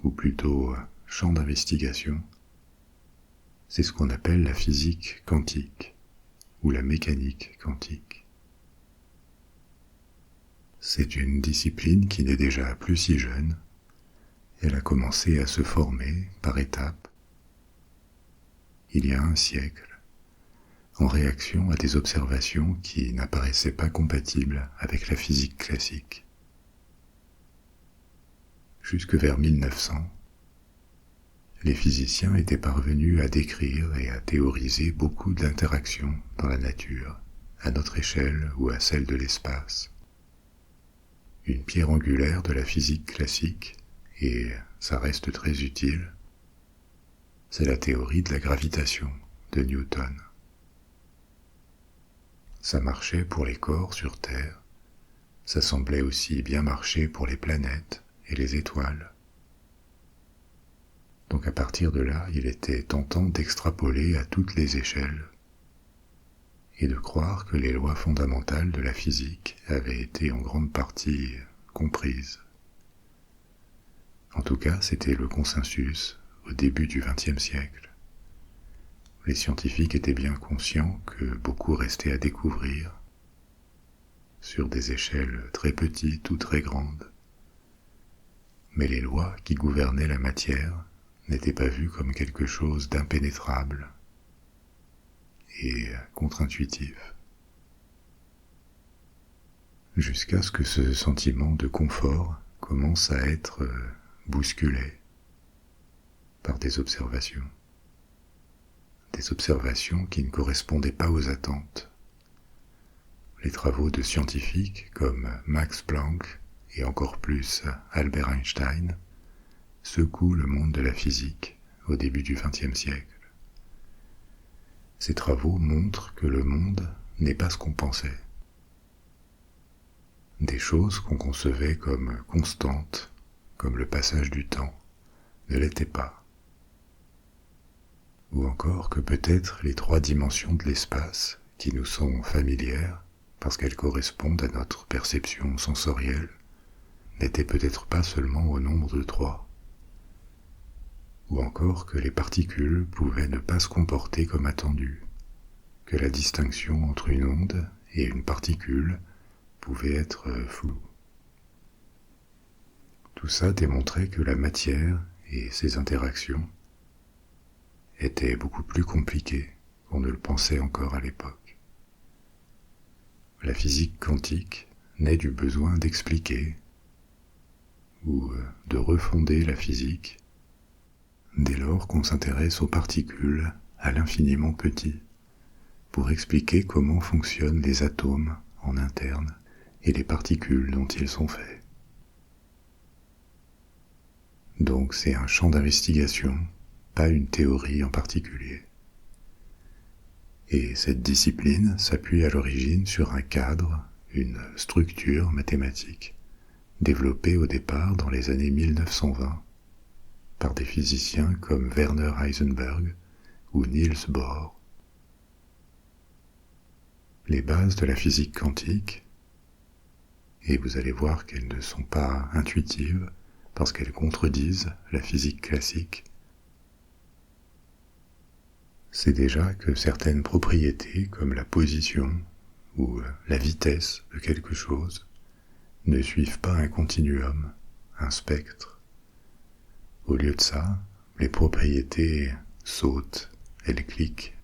ou plutôt champ d'investigation, c'est ce qu'on appelle la physique quantique ou la mécanique quantique. C'est une discipline qui n'est déjà plus si jeune. Elle a commencé à se former par étapes il y a un siècle, en réaction à des observations qui n'apparaissaient pas compatibles avec la physique classique. Jusque vers 1900, les physiciens étaient parvenus à décrire et à théoriser beaucoup d'interactions dans la nature, à notre échelle ou à celle de l'espace. Une pierre angulaire de la physique classique, et ça reste très utile, c'est la théorie de la gravitation de Newton. Ça marchait pour les corps sur Terre, ça semblait aussi bien marcher pour les planètes et les étoiles. Donc à partir de là, il était tentant d'extrapoler à toutes les échelles et de croire que les lois fondamentales de la physique avaient été en grande partie comprises. En tout cas, c'était le consensus au début du XXe siècle. Les scientifiques étaient bien conscients que beaucoup restait à découvrir sur des échelles très petites ou très grandes. Mais les lois qui gouvernaient la matière n'étaient pas vues comme quelque chose d'impénétrable et contre-intuitif. Jusqu'à ce que ce sentiment de confort commence à être bousculé par des observations qui ne correspondaient pas aux attentes. Les travaux de scientifiques comme Max Planck et encore plus Albert Einstein secouent le monde de la physique au début du XXe siècle. Ces travaux montrent que le monde n'est pas ce qu'on pensait. Des choses qu'on concevait comme constantes, comme le passage du temps, ne l'étaient pas. Ou encore que peut-être les 3 dimensions de l'espace, qui nous sont familières parce qu'elles correspondent à notre perception sensorielle, n'étaient peut-être pas seulement au nombre de 3. Ou encore que les particules pouvaient ne pas se comporter comme attendu, que la distinction entre une onde et une particule pouvait être floue. Tout ça démontrait que la matière et ses interactions étaient beaucoup plus compliquées qu'on ne le pensait encore à l'époque. La physique quantique naît du besoin d'expliquer ou de refonder la physique dès lors qu'on s'intéresse aux particules à l'infiniment petit, pour expliquer comment fonctionnent les atomes en interne et les particules dont ils sont faits. Donc c'est un champ d'investigation, pas une théorie en particulier. Et cette discipline s'appuie à l'origine sur un cadre, une structure mathématique, développée au départ dans les années 1920 par des physiciens comme Werner Heisenberg ou Niels Bohr. Les bases de la physique quantique, et vous allez voir qu'elles ne sont pas intuitives parce qu'elles contredisent la physique classique, c'est déjà que certaines propriétés, comme la position ou la vitesse de quelque chose, ne suivent pas un continuum, un spectre. Au lieu de ça, les propriétés sautent, elles cliquent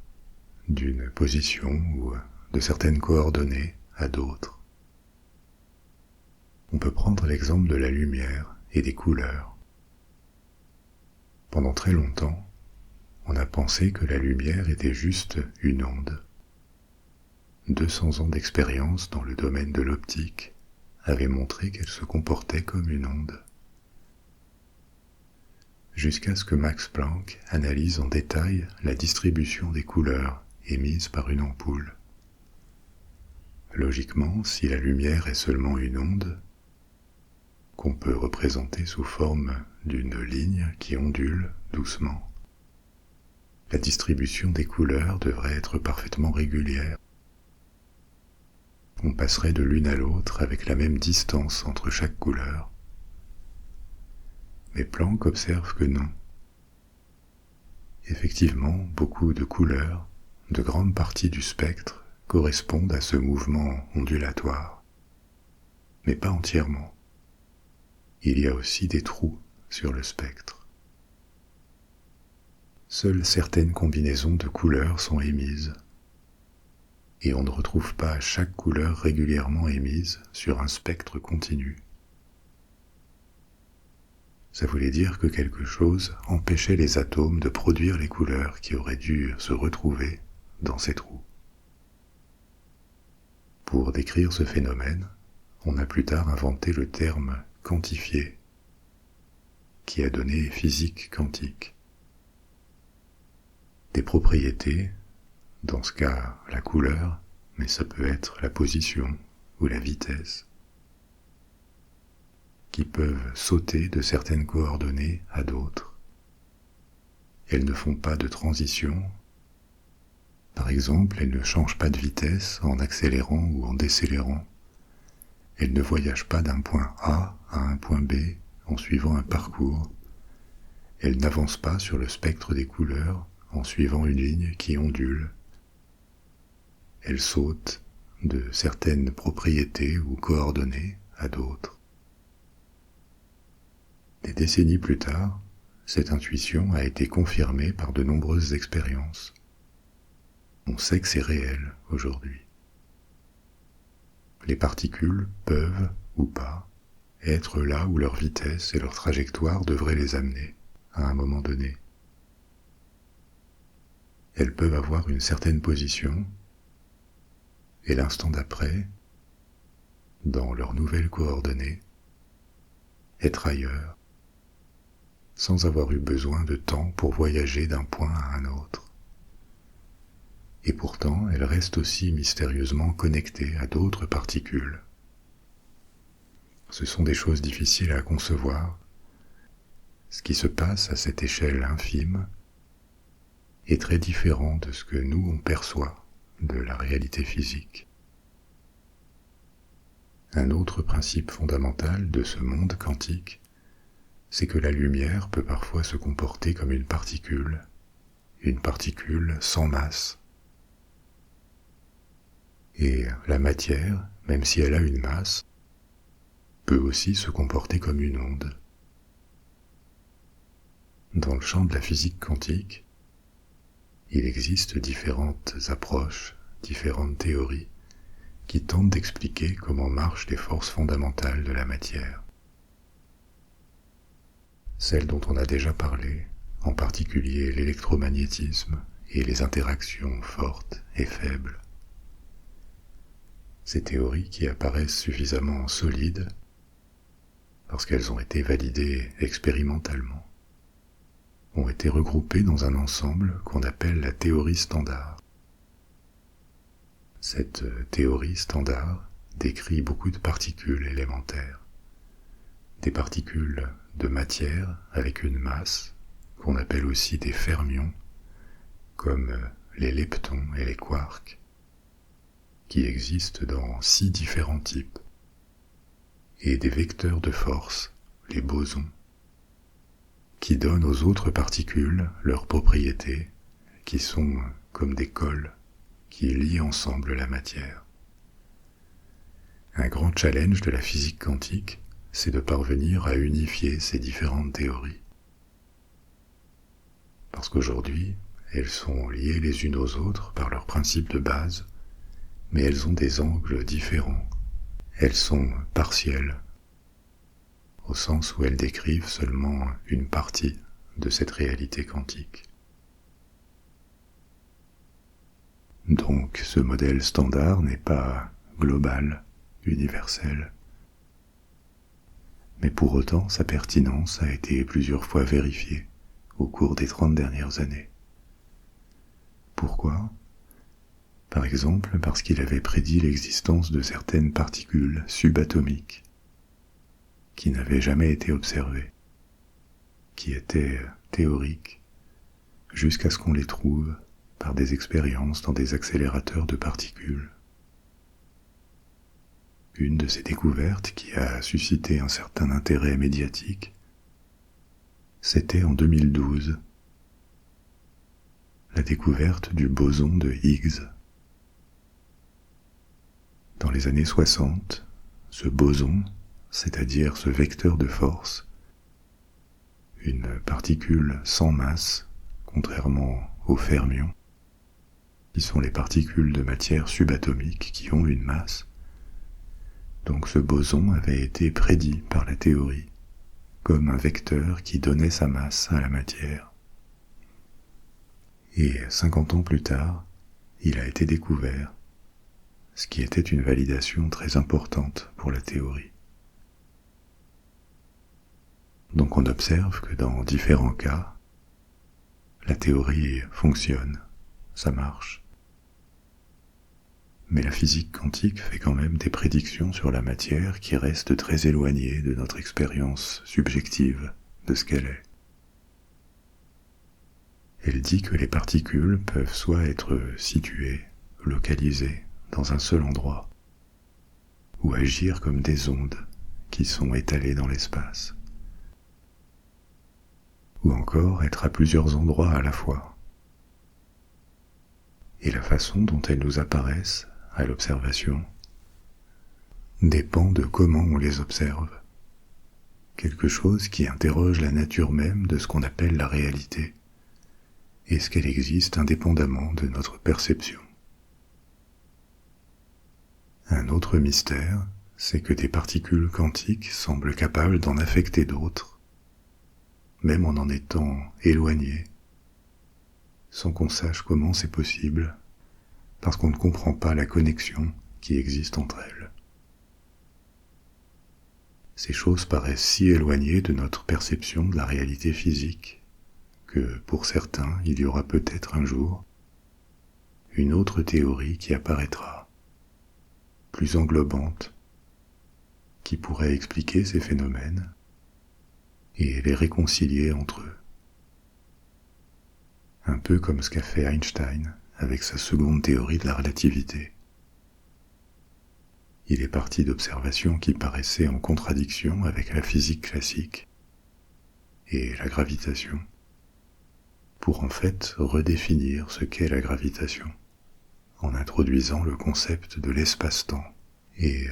d'une position ou de certaines coordonnées à d'autres. On peut prendre l'exemple de la lumière et des couleurs. Pendant très longtemps, on a pensé que la lumière était juste une onde. 200 ans d'expérience dans le domaine de l'optique avaient montré qu'elle se comportait comme une onde. Jusqu'à ce que Max Planck analyse en détail la distribution des couleurs émises par une ampoule. Logiquement, si la lumière est seulement une onde, qu'on peut représenter sous forme d'une ligne qui ondule doucement, la distribution des couleurs devrait être parfaitement régulière. On passerait de l'une à l'autre avec la même distance entre chaque couleur. Mais Planck observe que non. Effectivement, beaucoup de couleurs, de grandes parties du spectre, correspondent à ce mouvement ondulatoire. Mais pas entièrement. Il y a aussi des trous sur le spectre. Seules certaines combinaisons de couleurs sont émises, et on ne retrouve pas chaque couleur régulièrement émise sur un spectre continu. Ça voulait dire que quelque chose empêchait les atomes de produire les couleurs qui auraient dû se retrouver dans ces trous. Pour décrire ce phénomène, on a plus tard inventé le terme quantifié, qui a donné physique quantique. Des propriétés, dans ce cas la couleur, mais ça peut être la position ou la vitesse, qui peuvent sauter de certaines coordonnées à d'autres. Elles ne font pas de transition. Par exemple, elles ne changent pas de vitesse en accélérant ou en décélérant. Elles ne voyagent pas d'un point A à un point B en suivant un parcours. Elles n'avancent pas sur le spectre des couleurs en suivant une ligne qui ondule. Elles sautent de certaines propriétés ou coordonnées à d'autres. Des décennies plus tard, cette intuition a été confirmée par de nombreuses expériences. On sait que c'est réel aujourd'hui. Les particules peuvent, ou pas, être là où leur vitesse et leur trajectoire devraient les amener, à un moment donné. Elles peuvent avoir une certaine position, et l'instant d'après, dans leurs nouvelles coordonnées, être ailleurs, sans avoir eu besoin de temps pour voyager d'un point à un autre. Et pourtant, elles restent aussi mystérieusement connectées à d'autres particules. Ce sont des choses difficiles à concevoir. Ce qui se passe à cette échelle infime est très différent de ce que nous on perçoit de la réalité physique. Un autre principe fondamental de ce monde quantique, c'est que la lumière peut parfois se comporter comme une particule sans masse. Et la matière, même si elle a une masse, peut aussi se comporter comme une onde. Dans le champ de la physique quantique, il existe différentes approches, différentes théories qui tentent d'expliquer comment marchent les forces fondamentales de la matière. Celles dont on a déjà parlé, en particulier l'électromagnétisme et les interactions fortes et faibles. Ces théories qui apparaissent suffisamment solides parce qu'elles ont été validées expérimentalement, ont été regroupées dans un ensemble qu'on appelle la théorie standard. Cette théorie standard décrit beaucoup de particules élémentaires, des particules de matière avec une masse, qu'on appelle aussi des fermions, comme les leptons et les quarks, qui existent dans 6 différents types, et des vecteurs de force, les bosons, qui donnent aux autres particules leurs propriétés, qui sont comme des cols qui lient ensemble la matière. Un grand challenge de la physique quantique, c'est de parvenir à unifier ces différentes théories. Parce qu'aujourd'hui, elles sont liées les unes aux autres par leurs principes de base, mais elles ont des angles différents. Elles sont partielles, au sens où elles décrivent seulement une partie de cette réalité quantique. Donc ce modèle standard n'est pas global, universel, mais pour autant sa pertinence a été plusieurs fois vérifiée au cours des 30 dernières années. Pourquoi ? Par exemple parce qu'il avait prédit l'existence de certaines particules subatomiques qui n'avaient jamais été observées, qui étaient théoriques, jusqu'à ce qu'on les trouve par des expériences dans des accélérateurs de particules. Une de ces découvertes qui a suscité un certain intérêt médiatique, c'était en 2012, la découverte du boson de Higgs. Dans les années 60, ce boson, c'est-à-dire ce vecteur de force, une particule sans masse, contrairement aux fermions, qui sont les particules de matière subatomique qui ont une masse. Donc ce boson avait été prédit par la théorie comme un vecteur qui donnait sa masse à la matière. Et 50 ans plus tard, il a été découvert, ce qui était une validation très importante pour la théorie. Donc on observe que dans différents cas, la théorie fonctionne, ça marche. Mais la physique quantique fait quand même des prédictions sur la matière qui restent très éloignées de notre expérience subjective de ce qu'elle est. Elle dit que les particules peuvent soit être situées, localisées dans un seul endroit, ou agir comme des ondes qui sont étalées dans l'espace, ou encore être à plusieurs endroits à la fois. Et la façon dont elles nous apparaissent à l'observation dépend de comment on les observe, quelque chose qui interroge la nature même de ce qu'on appelle la réalité. Est-ce qu'elle existe indépendamment de notre perception ? Un autre mystère, c'est que des particules quantiques semblent capables d'en affecter d'autres, même en étant éloignées, sans qu'on sache comment c'est possible, parce qu'on ne comprend pas la connexion qui existe entre elles. Ces choses paraissent si éloignées de notre perception de la réalité physique que, pour certains, il y aura peut-être un jour une autre théorie qui apparaîtra, plus englobante, qui pourrait expliquer ces phénomènes et les réconcilier entre eux. Un peu comme ce qu'a fait Einstein avec sa seconde théorie de la relativité. Il est parti d'observations qui paraissaient en contradiction avec la physique classique et la gravitation, pour en fait redéfinir ce qu'est la gravitation, en introduisant le concept de l'espace-temps et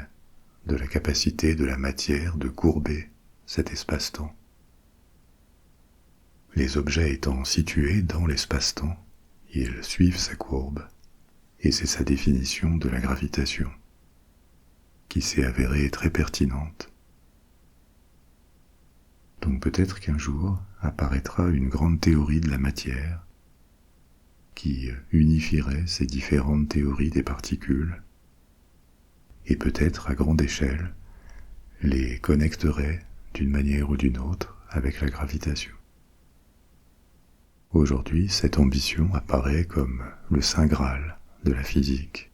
de la capacité de la matière de courber cet espace-temps. Les objets étant situés dans l'espace-temps, ils suivent sa courbe, et c'est sa définition de la gravitation, qui s'est avérée très pertinente. Donc peut-être qu'un jour apparaîtra une grande théorie de la matière, qui unifierait ces différentes théories des particules, et peut-être à grande échelle les connecterait d'une manière ou d'une autre avec la gravitation. Aujourd'hui, cette ambition apparaît comme le saint Graal de la physique,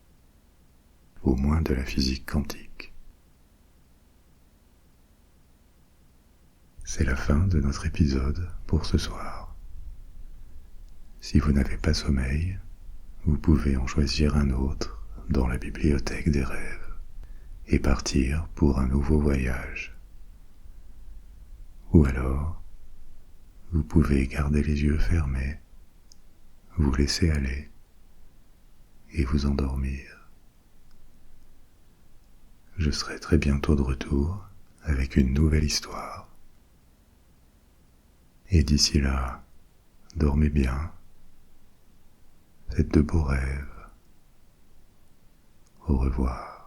au moins de la physique quantique. C'est la fin de notre épisode pour ce soir. Si vous n'avez pas sommeil, vous pouvez en choisir un autre dans la bibliothèque des rêves et partir pour un nouveau voyage. Ou alors, vous pouvez garder les yeux fermés, vous laisser aller et vous endormir. Je serai très bientôt de retour avec une nouvelle histoire. Et d'ici là, dormez bien, faites de beaux rêves. Au revoir.